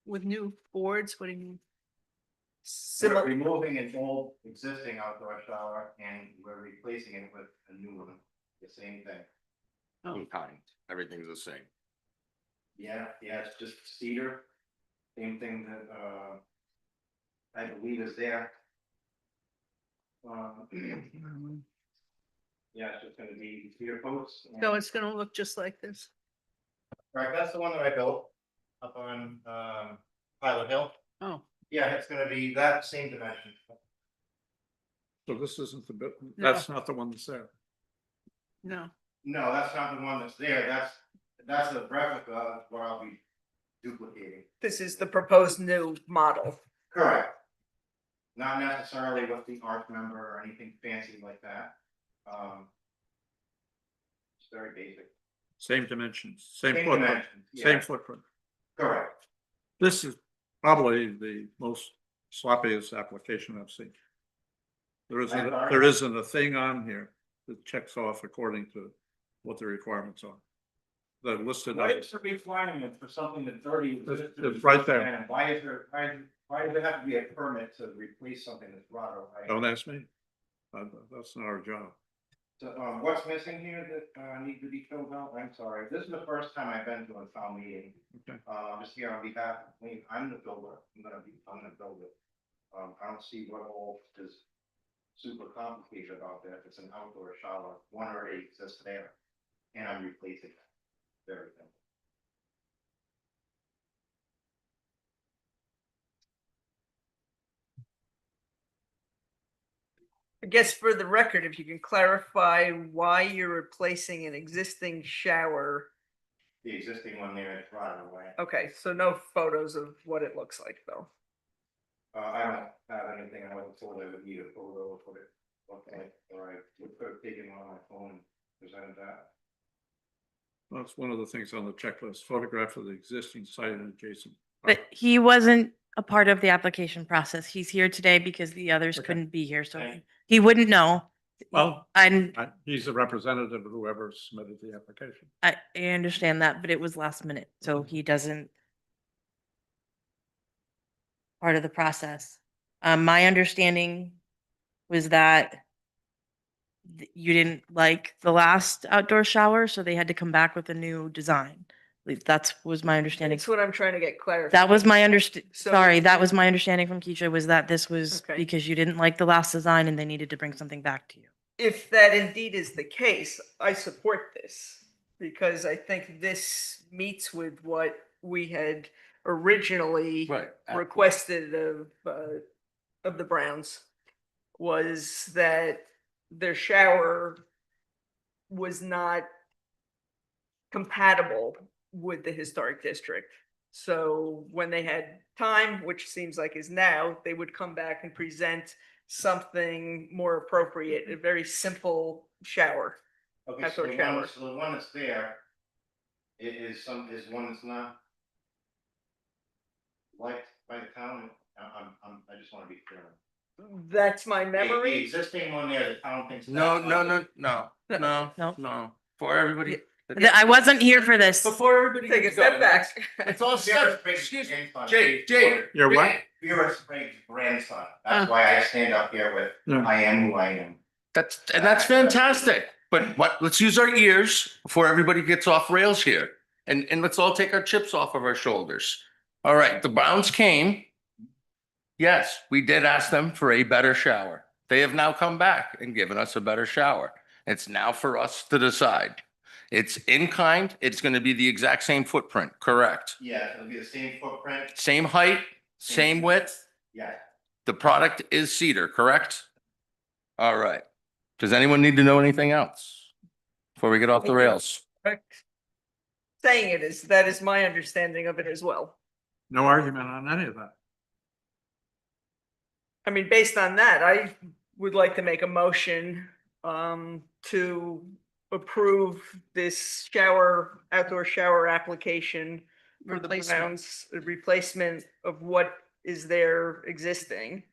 with new boards, what do you mean?
We're removing an old existing outdoor shower and we're replacing it with a new one, the same thing.
In kind, everything's the same.
Yeah, it's just cedar. Same thing that, I believe is there. Yeah, it's just gonna be cedar posts. and-
So it's gonna look just like this?
Right, that's the one that I built up on, Pilot Hill.
Oh,
Yeah, it's gonna be that same dimension.
So this isn't the bit, that's not the one that's there.
no.
No, that's not the one that's there, that's a replica of what I'll be duplicating.
This is the proposed new model.
Correct. Not necessarily with the ARC number or anything fancy like that. It's very basic.
Same dimensions, same
Same
footprint,
dimensions, yeah.
same footprint.
Correct.
This is probably the most sloppiest application I've seen. There isn't a thing on here that checks off according to what the requirements are. They're listed.
What is the requirement for something that's already?
It's right there.
And why is there, why does there have to be a permit to replace something that's rotted away?
Don't ask me. That's not our job.
So, what's missing here that, need to be filled out? I'm sorry, this is the first time I've been to a town meeting.
Okay.
I'm just here on behalf of me, I'm the builder, I'm gonna build it. I don't see what all is super complicated about that, it's an outdoor shower, one already exists there. And I'm replacing it. Very simple.
I guess for the record, if you can clarify why you're replacing an existing shower.
The existing one there is right away.
Okay, so no photos of what it looks like though.
I don't have anything, I wasn't told I would need a photo of what it looked like, or I would have taken it on my phone and presented that.
That's one of the things on the checklist, photograph of the existing site and adjacent.
But he wasn't a part of the application process. He's here today because the others
Okay.
couldn't be here, so
Thank-
he wouldn't know.
Well,
And
he's a representative of whoever submitted the application.
I understand that, but it was last minute, so he doesn't part of the process. My understanding was that you didn't like the last outdoor shower, so they had to come back with a new design. At least that's was my understanding.
That's what I'm trying to get clarified.
That was my
So-
sorry, that was my understanding from Keisha was that this was
Okay.
because you didn't like the last design and they needed to bring something back to you.
If that indeed is the case, I support this because I think this meets with what we had originally
Right.
requested of the Browns was that their shower was not compatible with the historic district. So when they had time, which seems like is now, they would come back and present something more appropriate, a very simple shower.
Okay,
Outdoor
so the
shower.
one, so the one that's there. Is one that's not. Liked by the town, I just wanna be clear.
That's my
The
memory.
existing one there, the town thinks.
No,
that's
no,
not-
no, no,
No.
no, no, for everybody.
I wasn't here for this.
Before everybody.
Take a
gets
step
going,
back.
It's all
Vera
set.
Sprague's
Excuse me,
grandson.
Jay.
You're what?
Vera Sprague's grandson, that's why I stand up here with,
Yeah.
I am who I am.
That's fantastic, but let's use our ears before everybody gets off rails here. And let's all take our chips off of our shoulders. All right, the Browns came. Yes, we did ask them for a better shower. They have now come back and given us a better shower. It's now for us to decide. It's in kind, it's gonna be the exact same footprint, correct?
Yeah, it'll be the same footprint,
Same height, same width.
yeah.
The product is cedar, correct? All right. Does anyone need to know anything else before we get off the rails?
Correct. Saying it is, that is my understanding of it as well.
No argument on any of that.
I mean, based on that, I would like to make a motion to approve this outdoor shower application for the
Replacement.
Browns, a replacement of what is there existing.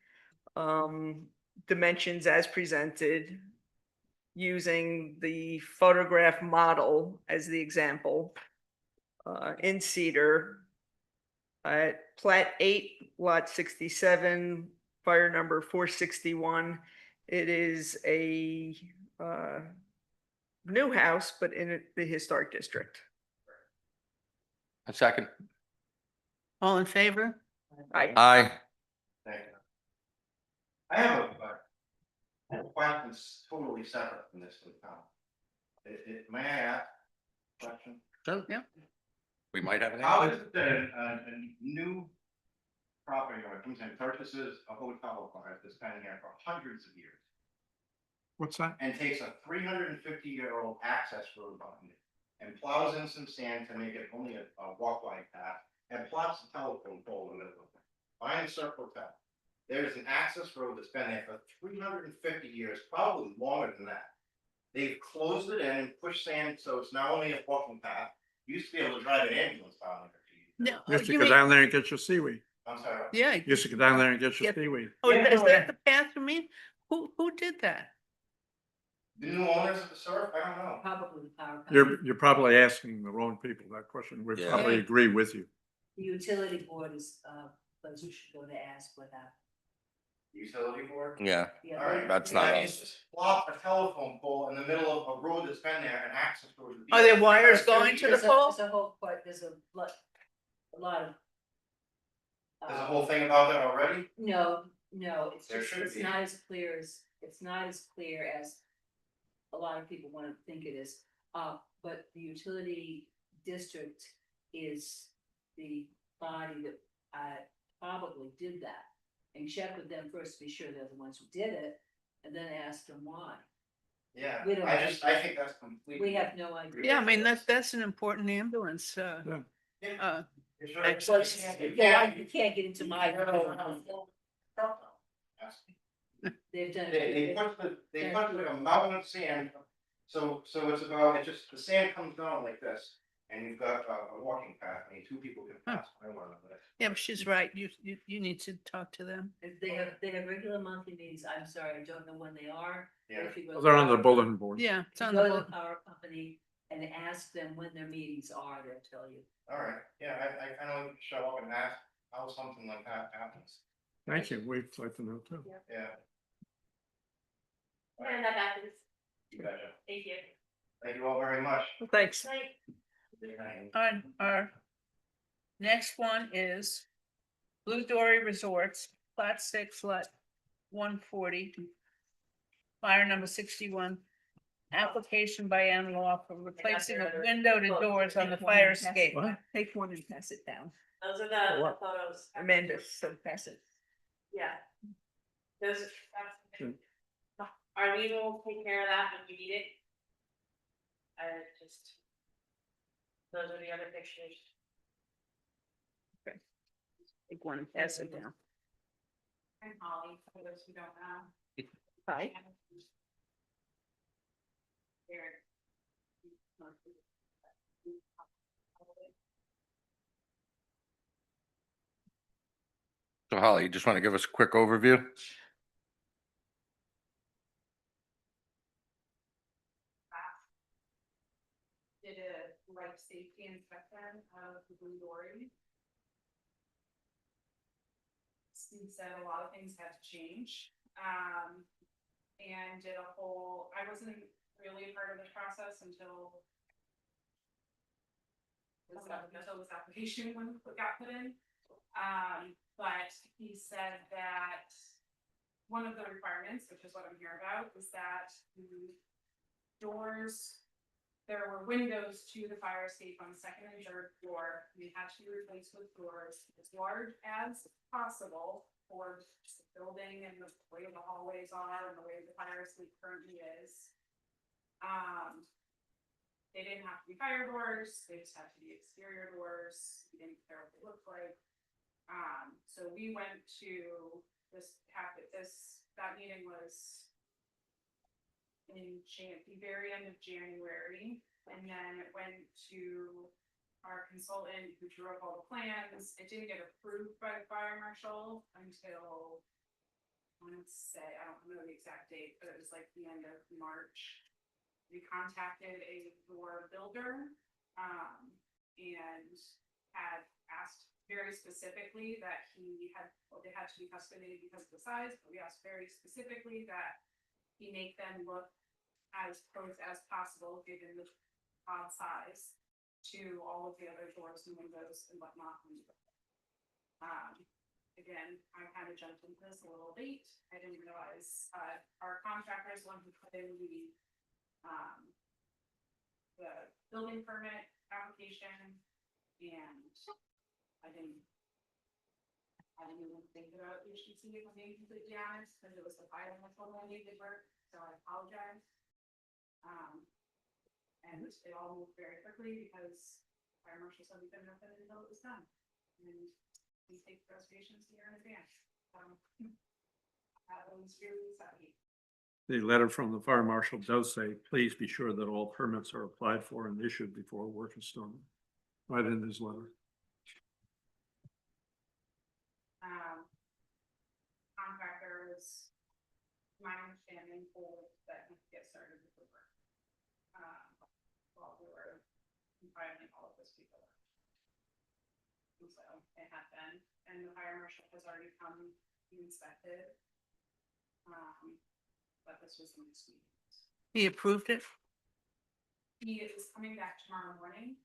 Dimensions as presented, using the photograph model as the example, in cedar. At plat 8, lot 67, fire number 461. It is a new house, but in the historic district.
A second.
All in favor?
Aye.
Thank you. I have a question that's totally separate from this, town. May I ask a question?
Sure.
Yeah.
We might have an.
How
answer.
is it that a new property owner comes in, purchases a hotel bar that's been there for hundreds of years
What's that?
and takes a 350-year-old access road behind it and plows in some sand to make it only a walkway path and plops a telephone pole in the middle of it, behind Circle Hotel. There's an access road that's been there for 350 years, probably longer than that. They've closed it in and pushed sand, so it's now only a walking path. Used to be able to drive an ambulance down there.
No.
You used to
you
go
mean-
down there and get your seaweed.
I'm sorry.
Yeah.
You used to go down there and get your
Yep.
seaweed.
Oh,
Yeah,
is
no,
that the path you mean? Who did that?
The new owners of the surf, I don't know.
Probably the power company.
You're probably asking the wrong people that question. We
Yeah.
probably agree with you.
The utility board is, place you should go to ask what happened.
Utility board?
Yeah,
Yeah,
All right.
that's not
That
us.
means just plop a telephone pole in the middle of a road that's been there and access road.
Are there wires going to the pole?
There's a whole, there's a lot of.
There's a whole thing about that already?
No, no, it's
There
just,
should
it's
be.
not as clear as, it's not as clear as a lot of people want to think it is. But the utility district is the body that probably did that. And check with them first to be sure they're the ones who did it, and then ask them why.
Yeah,
We don't
I
know.
think that's completely.
We have no idea.
Yeah, I mean, that's an important ambulance,
Yeah. It's right.
Actually,
You
yeah,
can't-
you can't get into my. They've done.
They put like a mountain of sand, so it's about, it just, the sand comes down like this. And you've got a walking path, and two people can pass by one another.
yeah, but she's right. You need to talk to them.
They have regular monthly meetings. I'm sorry, I don't know when they are.
Yeah.
If you go
They're on
to
the bulletin board.
Yeah, it's
If
on
you
the
go to
book.
the power company and ask them when their meetings are, they'll tell you.
All right, yeah, I kind of like to show up and ask how something like that happens,
Thank you. We'd like to know too.
yeah.
And that happens.
You betcha.
Thank you.
Thank you all very much.
Thanks.
Good night.
Our next one is Blue Dory Resorts, Plat 6, Lot 140. Fire number 61. Application by Ann Law for replacing of window to doors on the fire escape.
What?
Take one and pass it down.
Those are the
What?
photos.
Amanda, so pass it.
Yeah. Those,
Hmm.
Arlene will take care of that when you need it. Just. Those are the other pictures.
Take one and pass it down.
I'm Holly, for those who don't know.
Hi.
Here.
So Holly, you just want to give us a quick overview?
Did a life safety inspection of the Blue Dory. Steve said a lot of things had to change, and did a whole, I wasn't really a part of the process until this application when it got put in. But he said that one of the requirements, which is what I'm here about, is that the doors, there were windows to the fire escape on the second and third floor. We had to replace with doors as large as possible for just the building and the way the hallways are and the way the fire escape currently is. They didn't have to be fire doors, they just had to be exterior doors. We didn't care what they looked like. So we went to that meeting was in the very end of January, and then it went to our consultant who drew up all the plans. It didn't get approved by the fire marshal until, I want to say, I don't know the exact date, but it was like the end of March. We contacted a door builder, and had asked very specifically that they had to be custom-made because of the size, but we asked very specifically that he make them look as close as possible, given the odd size, to all of the other doors and windows and whatnot. Again, I kind of jumped into this a little late. I didn't realize, our contractor is the one who put in the building permit application, and I didn't even think about HTC, if I'm being completely honest, because it was the fire marshal that needed work, so I apologize. And it all moved very quickly because fire marshal said we couldn't open it until it was done. And we take reservations here in advance. That was really exciting.
The letter from the fire marshal does say, please be sure that all permits are applied for and issued before work is started. Right in his letter.
Contractors, my understanding, told that we could get started with the work. While we were compiling all of this people. And so it had been, and the fire marshal has already come, he inspected, But this was the next week.
He approved it?
He is coming back tomorrow morning.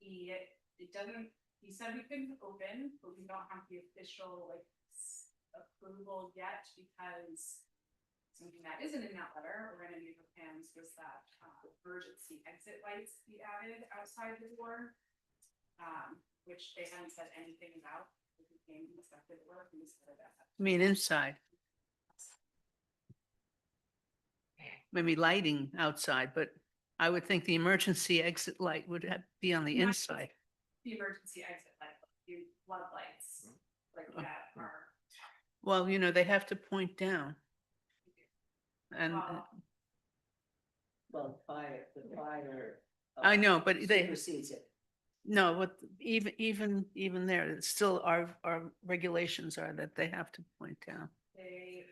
It doesn't, he said we couldn't open, but we don't have the official like approval yet because something that isn't in that letter or in any of the plans was that emergency exit lights be added outside the door. Which they hadn't said anything about. If we came and inspected the work, we said that.
I mean, inside, maybe lighting outside, but I would think the emergency exit light would be on the
Not
inside.
The emergency exit light, the floodlights, like that are.
Well, you know, they have to point down. And
Well,
Well, the fire.
I know, but they,
Supersedes it.
no, but even there, it's still our regulations are that they have to point down.
They.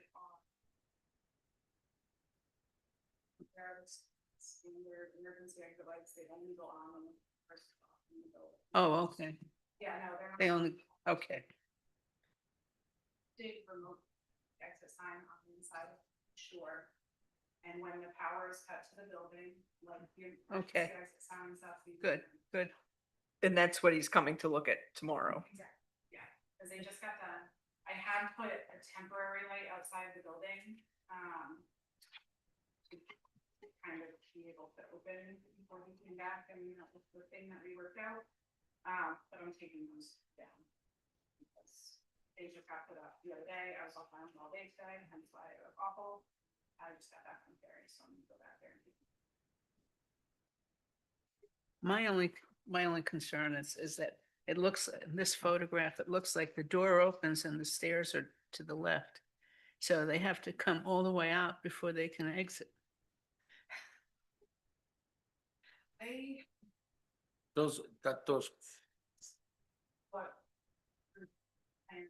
There's standard emergency exit lights, they only go on when the first off in the building.
Oh, okay.
Yeah, no, they're not.
They only, okay.
Did remote exit sign on the inside, sure. And when the power is cut to the building, like the
Okay.
emergency exit signs up. the-
Good, good.
And that's what he's coming to look at tomorrow.
Exactly, yeah, because they just got done. I had put a temporary light outside the building, to kind of be able to open before he came back, and that was the thing that we worked out. But I'm taking those down. Because they just got put up the other day, I was offline all day today, hence why it was awful. I just got back from Ferry, so I'm gonna go back there and take
My only concern is that it looks, in this photograph, it looks like the door opens and the stairs are to the left. So they have to come all the way out before they can exit.
Those, those,
But. And,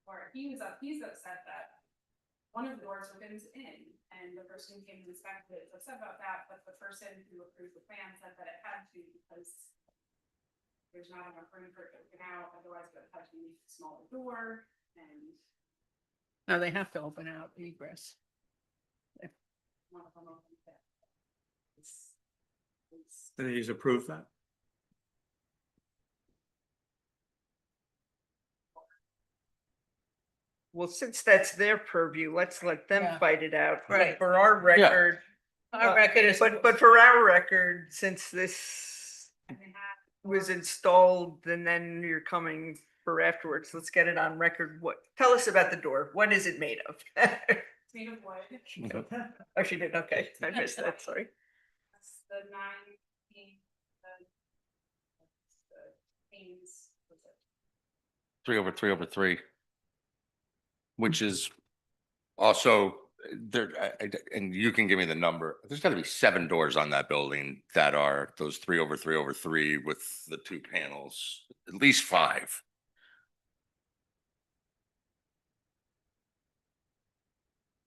or he's upset that one of the doors opens in and the person who came to inspect it is upset about that, but the person who approved the plan said that it had to because. There's not enough room for it to open out, otherwise it would have to be a smaller door and
No, they have to open out egress.
one of them opened it. It's.
And he's approved that?
Well, since that's their purview, let's let them
Yeah.
fight it out. But
Right.
For our record,
Our record is.
but for our record, since this
And they had.
was installed and then you're coming for afterwards, let's get it on record. Tell us about the door. What is it made of?
It's made of wood.
Oh, she did. Okay. I missed that. Sorry.
That's the 9 the panes.
3/3/3. Which is also there, and you can give me the number. There's got to be 7 doors on that building that are those 3/3/3 with the 2 panels, at least 5.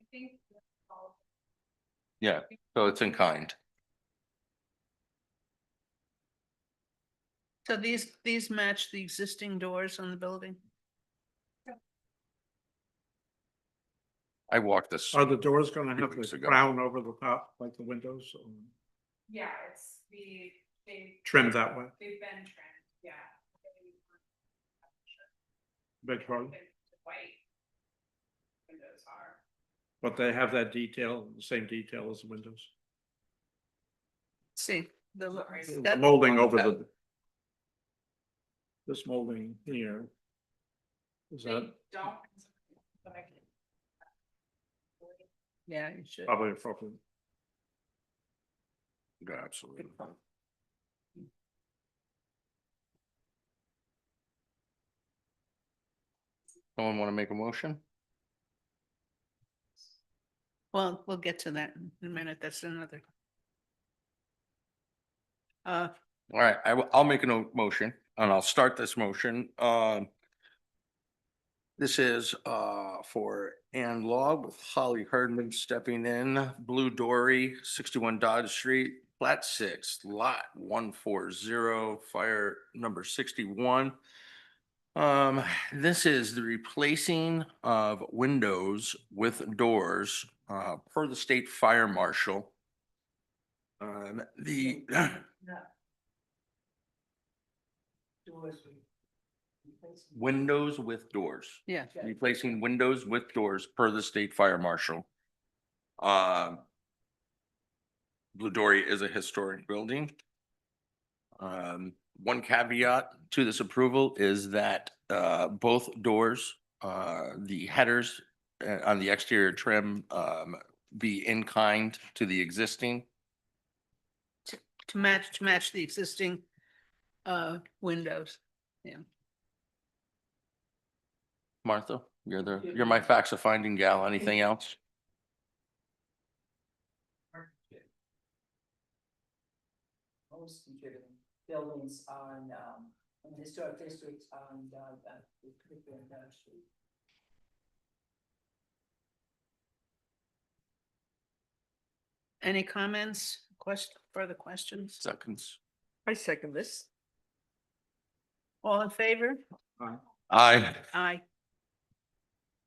I think. that's all.
Yeah, so it's in kind.
So these match the existing doors on the building?
I walked this.
Are the doors gonna have
Weeks
the
ago.
crown over the top like the windows? Or
Yeah, it's they.
Trimmed that way?
They've been trimmed, yeah.
Beg your pardon?
White. Windows are.
But they have that detail, the same detail as the windows?
See, the.
The
that-
molding over the. This molding here. Is
They
that
don't. But I can.
Yeah, you should.
probably appropriate?
Yeah, absolutely. Someone want to make a motion?
Well, we'll get to that in a minute. That's another.
All right, I'll make a motion and I'll start this motion. This is for Ann Law with Holly Herdman stepping in, Blue Dory, 61 Dodge Street, Plat 6, Lot 140, Fire number 61. This is the replacing of windows with doors, per the state fire marshal. The, windows with doors.
Yeah.
Replacing windows with doors per the state fire marshal. Um. Blue Dory is a historic building. One caveat to this approval is that, both doors, the headers, on the exterior trim, be in kind to the existing.
To match the existing windows. Yeah.
Martha, you're my facts of finding gal. Anything else?
Most buildings on, in the historic district on, the particular street.
Any comments, further questions?
Seconds.
I second this.
All in favor?
Aye.
Aye.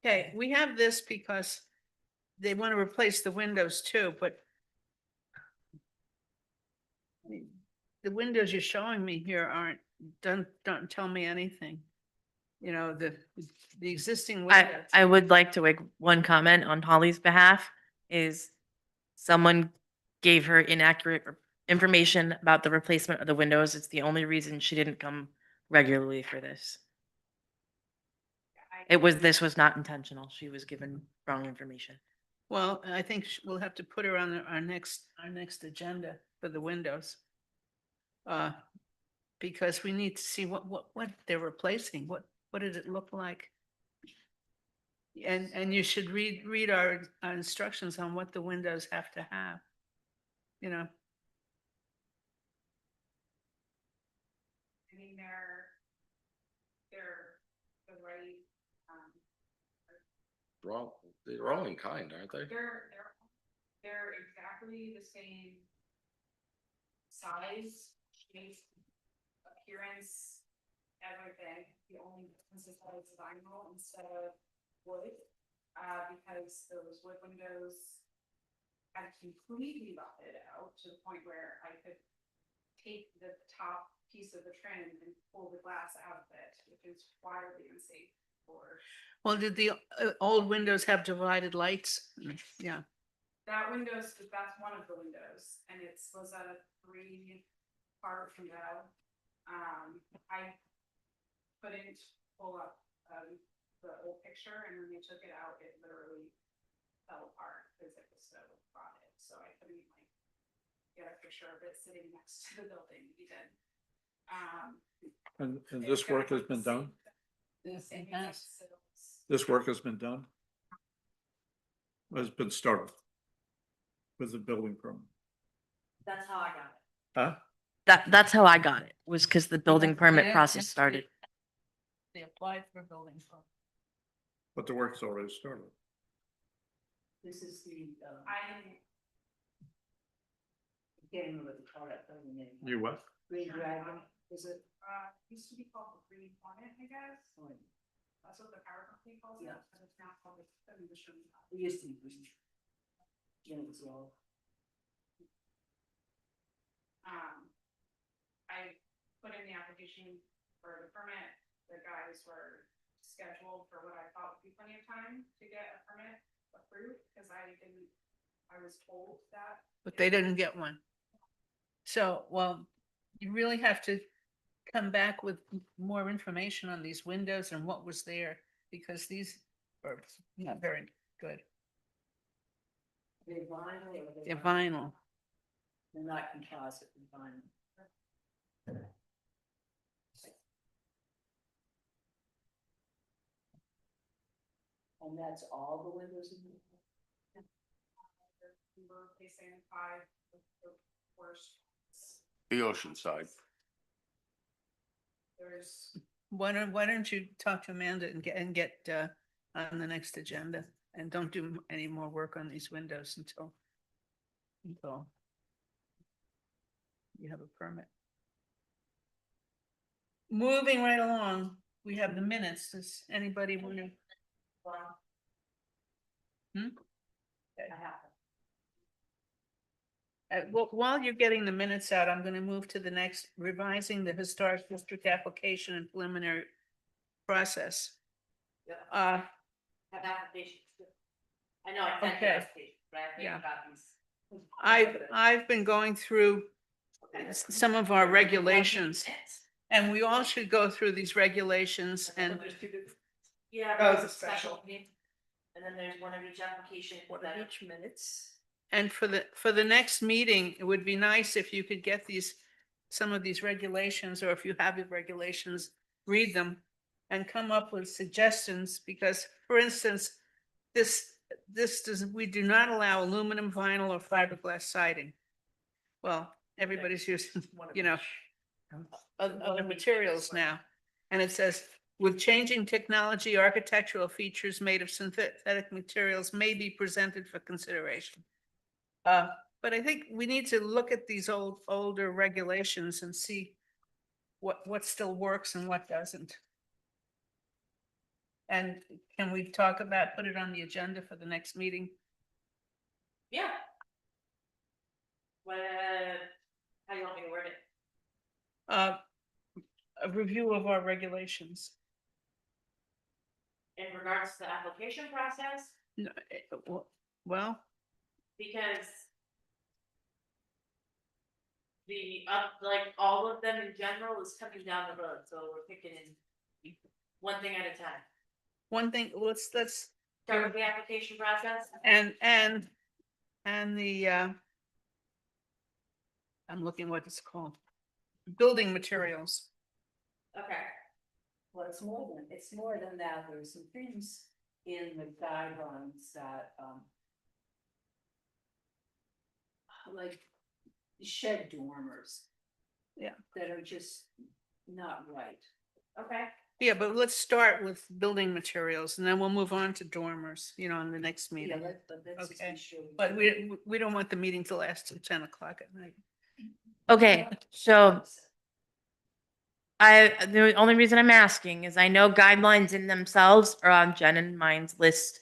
Okay, we have this because they want to replace the windows too, but I mean, the windows you're showing me here don't tell me anything. You know, the existing windows.
I would like to make one comment on Holly's behalf is someone gave her inaccurate information about the replacement of the windows. It's the only reason she didn't come regularly for this. This was not intentional. She was given wrong information.
Well, I think we'll have to put her on our next agenda for the windows. Because we need to see what they're replacing. What did it look like? And you should read our instructions on what the windows have to have. You know,
I mean, they're the right,
They're all in kind, aren't they?
they're exactly the same size, shape, appearance, everything. The only difference is that it's vinyl instead of wood, because those wood windows had completely rotted out to the point where I could take the top piece of the trim and pull the glass out of it, which is wildly unsafe for.
well, did the old windows have divided lights? Yeah.
That's one of the windows, and was a 3-part window. I couldn't pull up, the old picture, and when they took it out, it literally fell apart because it was so rotted, so I couldn't get a picture of it sitting next to the building even.
And this work has been done? This work has been done? Has been started with the building permit?
That's how I got it.
Huh?
That's how I got it, was because the building permit
Yeah,
process
yeah.
started.
They applied for a building permit.
But the work's already started.
This is the,
I
getting rid of the product, building name.
You what?
Green Dragon, is it?
used to be called the Green Hornet, I guess. That's what the power company calls it,
Yeah.
and it's now called the Mission.
It used to be Green. Jim was all.
I put in the application for the permit, the guys were scheduled for what I thought would be plenty of time to get a permit approved, because I was told that.
But they didn't get one. So, well, you really have to come back with more information on these windows and what was there, because these are not very good.
They're vinyl or
They're vinyl.
They're not composite, they're vinyl. And that's all the windows in the.
We were replacing 5 of the worst.
The ocean side.
There's,
Why don't you talk to Amanda and get on the next agenda, and don't do any more work on these windows until you have a permit. Moving right along, we have the minutes. Does anybody want to? Hmm? While you're getting the minutes out, I'm gonna move to the next, revising the historic district application and preliminary process.
Have applications. I know I sent you
Okay.
applications, but I
Yeah.
think copies.
I've been going through some of our regulations, and we all should go through these regulations and,
Yeah.
Oh,
there's
it's a special.
meeting, and then there's one of each application.
One
that-
of each minutes.
and for the next meeting, it would be nice if you could get some of these regulations, or if you have the regulations, read them and come up with suggestions, because, for instance, we do not allow aluminum, vinyl, or fiberglass siding. Well, everybody's using,
One of
you know,
each.
other materials now. And it says, with changing technology, architectural features made of synthetic materials may be presented for consideration. But I think we need to look at these older regulations and see what still works and what doesn't. And can we talk about, put it on the agenda for the next meeting?
Yeah. What, how do you want me to word it?
A review of our regulations.
In regards to the application process,
No, well,
because like all of them in general is coming down the road, so we're picking in one thing at a time.
one thing, let's
Start with the application process.
and the I'm looking what it's called. Building materials.
Okay.
Well, it's more than that. There's some things in the guidelines that, like shed dormers.
Yeah.
That are just not right.
Okay.
Yeah, but let's start with building materials, and then we'll move on to dormers, in the next
Yeah,
meeting.
but let's just
Okay.
be sure.
But we don't want the meeting to last till 10 o'clock at night.
Okay, so the only reason I'm asking is I know guidelines in themselves are on Jen and mine's list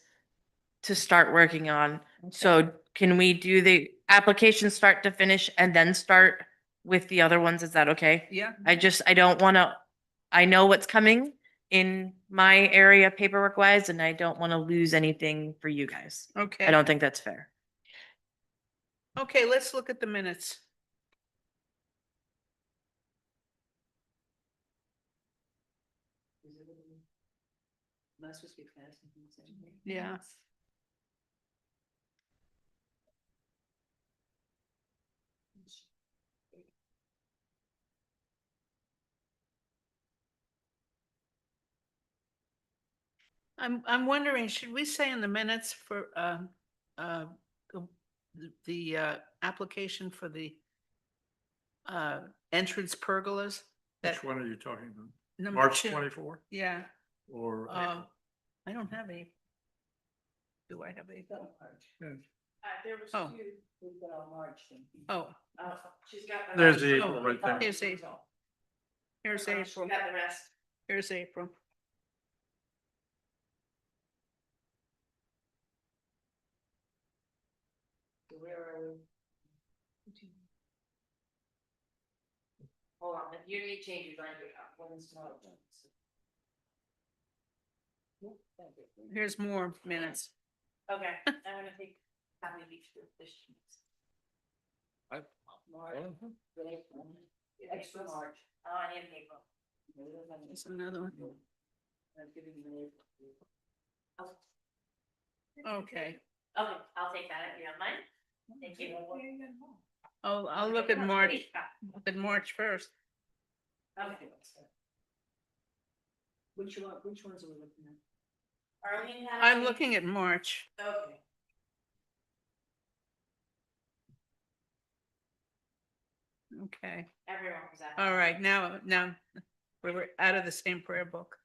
to start working on. So can we do the application start to finish and then start with the other ones? Is that okay?
Yeah,
I don't want to, I know what's coming in my area paperwork wise, and I don't want to lose anything for you guys.
okay.
I don't think that's fair.
Okay, let's look at the minutes.
Must just be fast.
Yeah. I'm wondering, should we say in the minutes for the application for the entrance pergolas?
Which one are you talking about?
Number
March
2.
24
Yeah,
or? April?
I don't have any. Do I have any?
Yeah.
There was
Oh.
two.
We've got our March thing.
Oh,
She's got. the
There's
rest.
the April right there.
here's April. Here's
She's
April.
got the rest.
Here's April.
Where are we? Hold on, if you need changes, I do. One's not.
Here's more minutes.
Okay, I'm gonna take how many weeks for this?
Extra March.
Oh, I need an April.
There's another one. Okay.
Okay, I'll take that if you don't mind. Thank you.
I'll look at March, look at March 1st.
Okay.
Which ones are we looking at?
Arlene had.
I'm looking at March.
Okay.
Okay,
Everyone was at.
all right, now we're out of the same prayer book.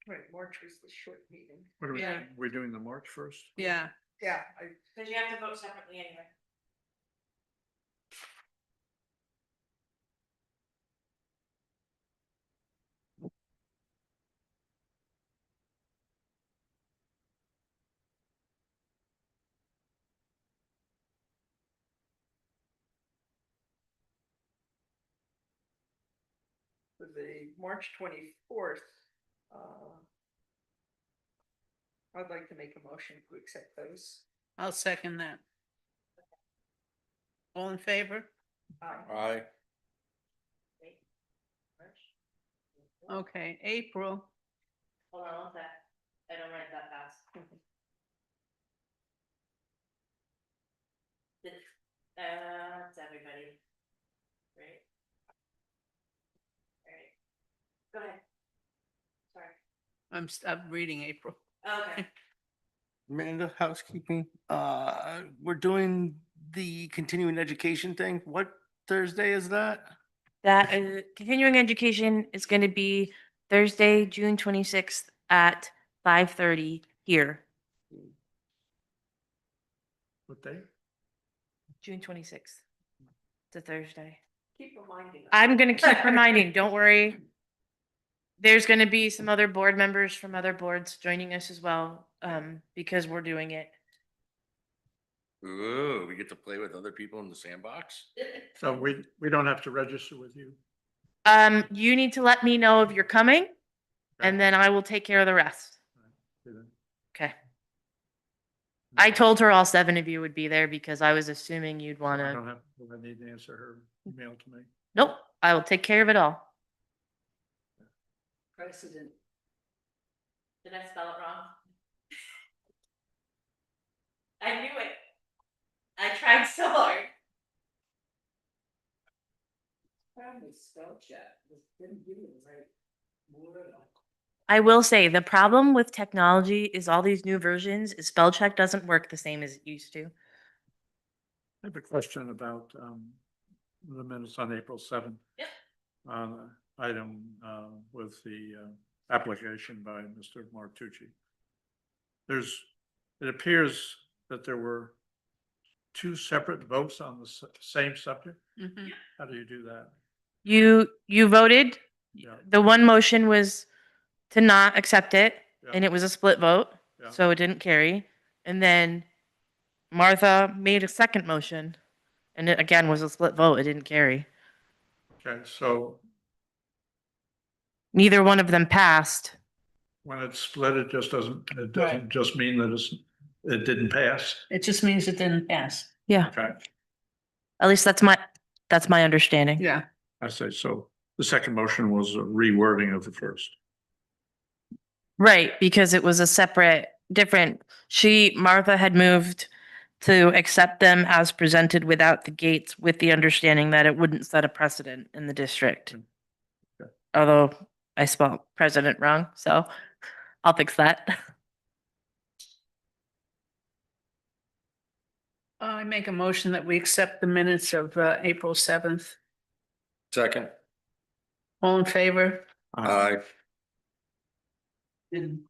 Right, March was the short meeting.
What are we,
Yeah.
we're doing the March 1st?
Yeah,
Yeah,
Because you have to vote separately anyway.
for the March 24th. I'd like to make a motion to accept those.
I'll second that. All in favor?
Aye.
Okay, April.
Hold on one sec. I don't write that fast. That's everybody. Right? Alright. Go ahead. Sorry.
I'm reading April.
Okay.
Amanda, housekeeping, we're doing the continuing education thing. What Thursday is that?
That is, continuing education is going to be Thursday, June 26th at 5:30 here.
What day?
June 26th. It's a Thursday.
Keep reminding us.
I'm going to keep reminding, don't worry. There's going to be some other board members from other boards joining us as well, because we're doing it.
Ooh, we get to play with other people in the sandbox?
So we don't have to register with you?
You need to let me know if you're coming, and then I will take care of the rest. Okay. I told her all 7 of you would be there because I was assuming you'd want
I
to.
don't have, I need to answer her email to me.
Nope, I will take care of it all.
President.
Did I spell it wrong? I knew it. I tried so hard. I will say the problem with technology is all these new versions is spell check doesn't work the same as it used to.
I have a question about the minutes on April 7th.
Yep.
Item with the application by Mr. Martucci. It appears that there were 2 separate votes on the same subject.
Mhm.
How do you do that?
You voted.
Yeah.
The one motion was to not accept it, and
Yeah.
it was a split vote,
Yeah.
so it didn't carry. And then Martha made a second motion, and it again was a split vote. It didn't carry.
Okay, so
Neither one of them passed.
when it's split, it doesn't just mean that it didn't pass.
It just means it didn't pass.
Yeah,
Okay,
at least that's my understanding.
Yeah.
I say so. The second motion was a rewording of the first.
Right, because it was a separate, different, Martha had moved to accept them as presented without the gates, with the understanding that it wouldn't set a precedent in the district.
Okay.
Although I spelled president wrong, so I'll fix that.
I make a motion that we accept the minutes of April 7th.
Second.
All in favor?
Aye.
And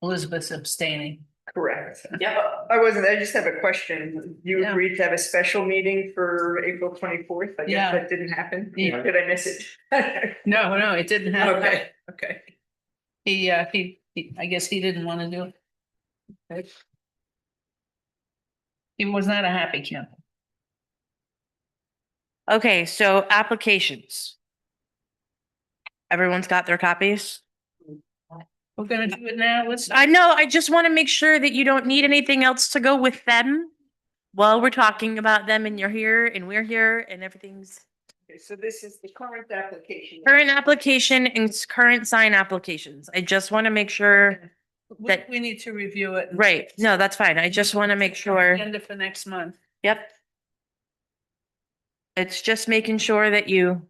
Elizabeth's abstaining.
Correct. Yeah, I just have a question. You
Yeah.
agreed to have a special meeting for April 24th? I
Yeah.
guess that didn't happen.
Yeah.
Did I miss it?
No, it didn't happen.
Okay.
He, I guess he didn't want to do it. Okay. He was not a happy camper.
Okay, so applications. Everyone's got their copies?
We're gonna do it now. Let's,
I know, I just want to make sure that you don't need anything else to go with them while we're talking about them and you're here and we're here and everything's
Okay, so this is the current application.
current application and current sign applications. I just want to make sure, that-
we need to review it.
right, no, that's fine. I just want to make sure,
Agenda for next month.
yep. It's just making sure that you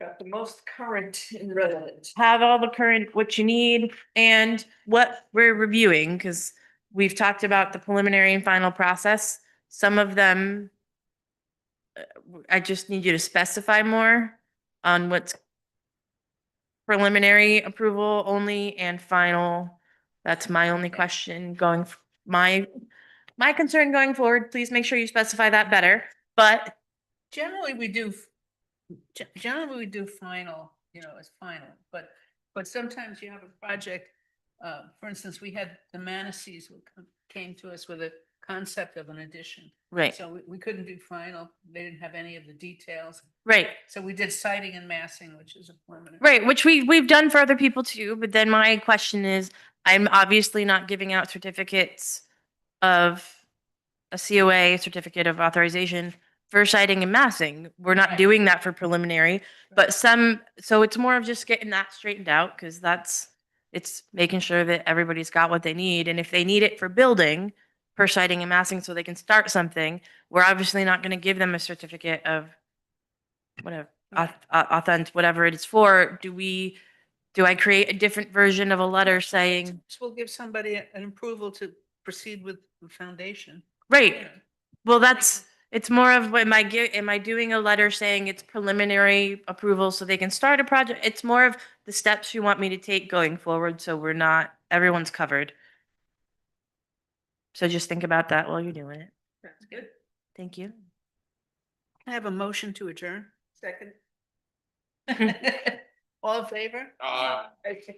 Got the most current and relevant.
have all the current, what you need and what we're reviewing, because we've talked about the preliminary and final process. Some of them, I just need you to specify more on what's preliminary approval only and final. That's my only question going, my my concern going forward, please make sure you specify that better, but
Generally, we do, generally we do final, as final, but sometimes you have a project. For instance, we had the Manasees who came to us with a concept of an addition.
right,
So we couldn't do final. They didn't have any of the details.
right.
So we did siding and massing, which is a permanent.
Right, which we've done for other people too, but then my question is, I'm obviously not giving out certificates of a COA, certificate of authorization for siding and massing. We're not
Right.
doing that for preliminary, but so it's more of just getting that straightened out, because it's making sure that everybody's got what they need, and if they need it for building, for siding and massing, so they can start something, we're obviously not gonna give them a certificate of whatever, authentic, whatever it is for. Do I create a different version of a letter saying,
So we'll give somebody an approval to proceed with the foundation.
right, well, it's more of, am I doing a letter saying it's preliminary approval so they can start a project? It's more of the steps you want me to take going forward, so everyone's covered. So just think about that while you're doing it.
That's good.
Thank you.
I have a motion to adjourn. Second. All in favor?
Uh,
Okay.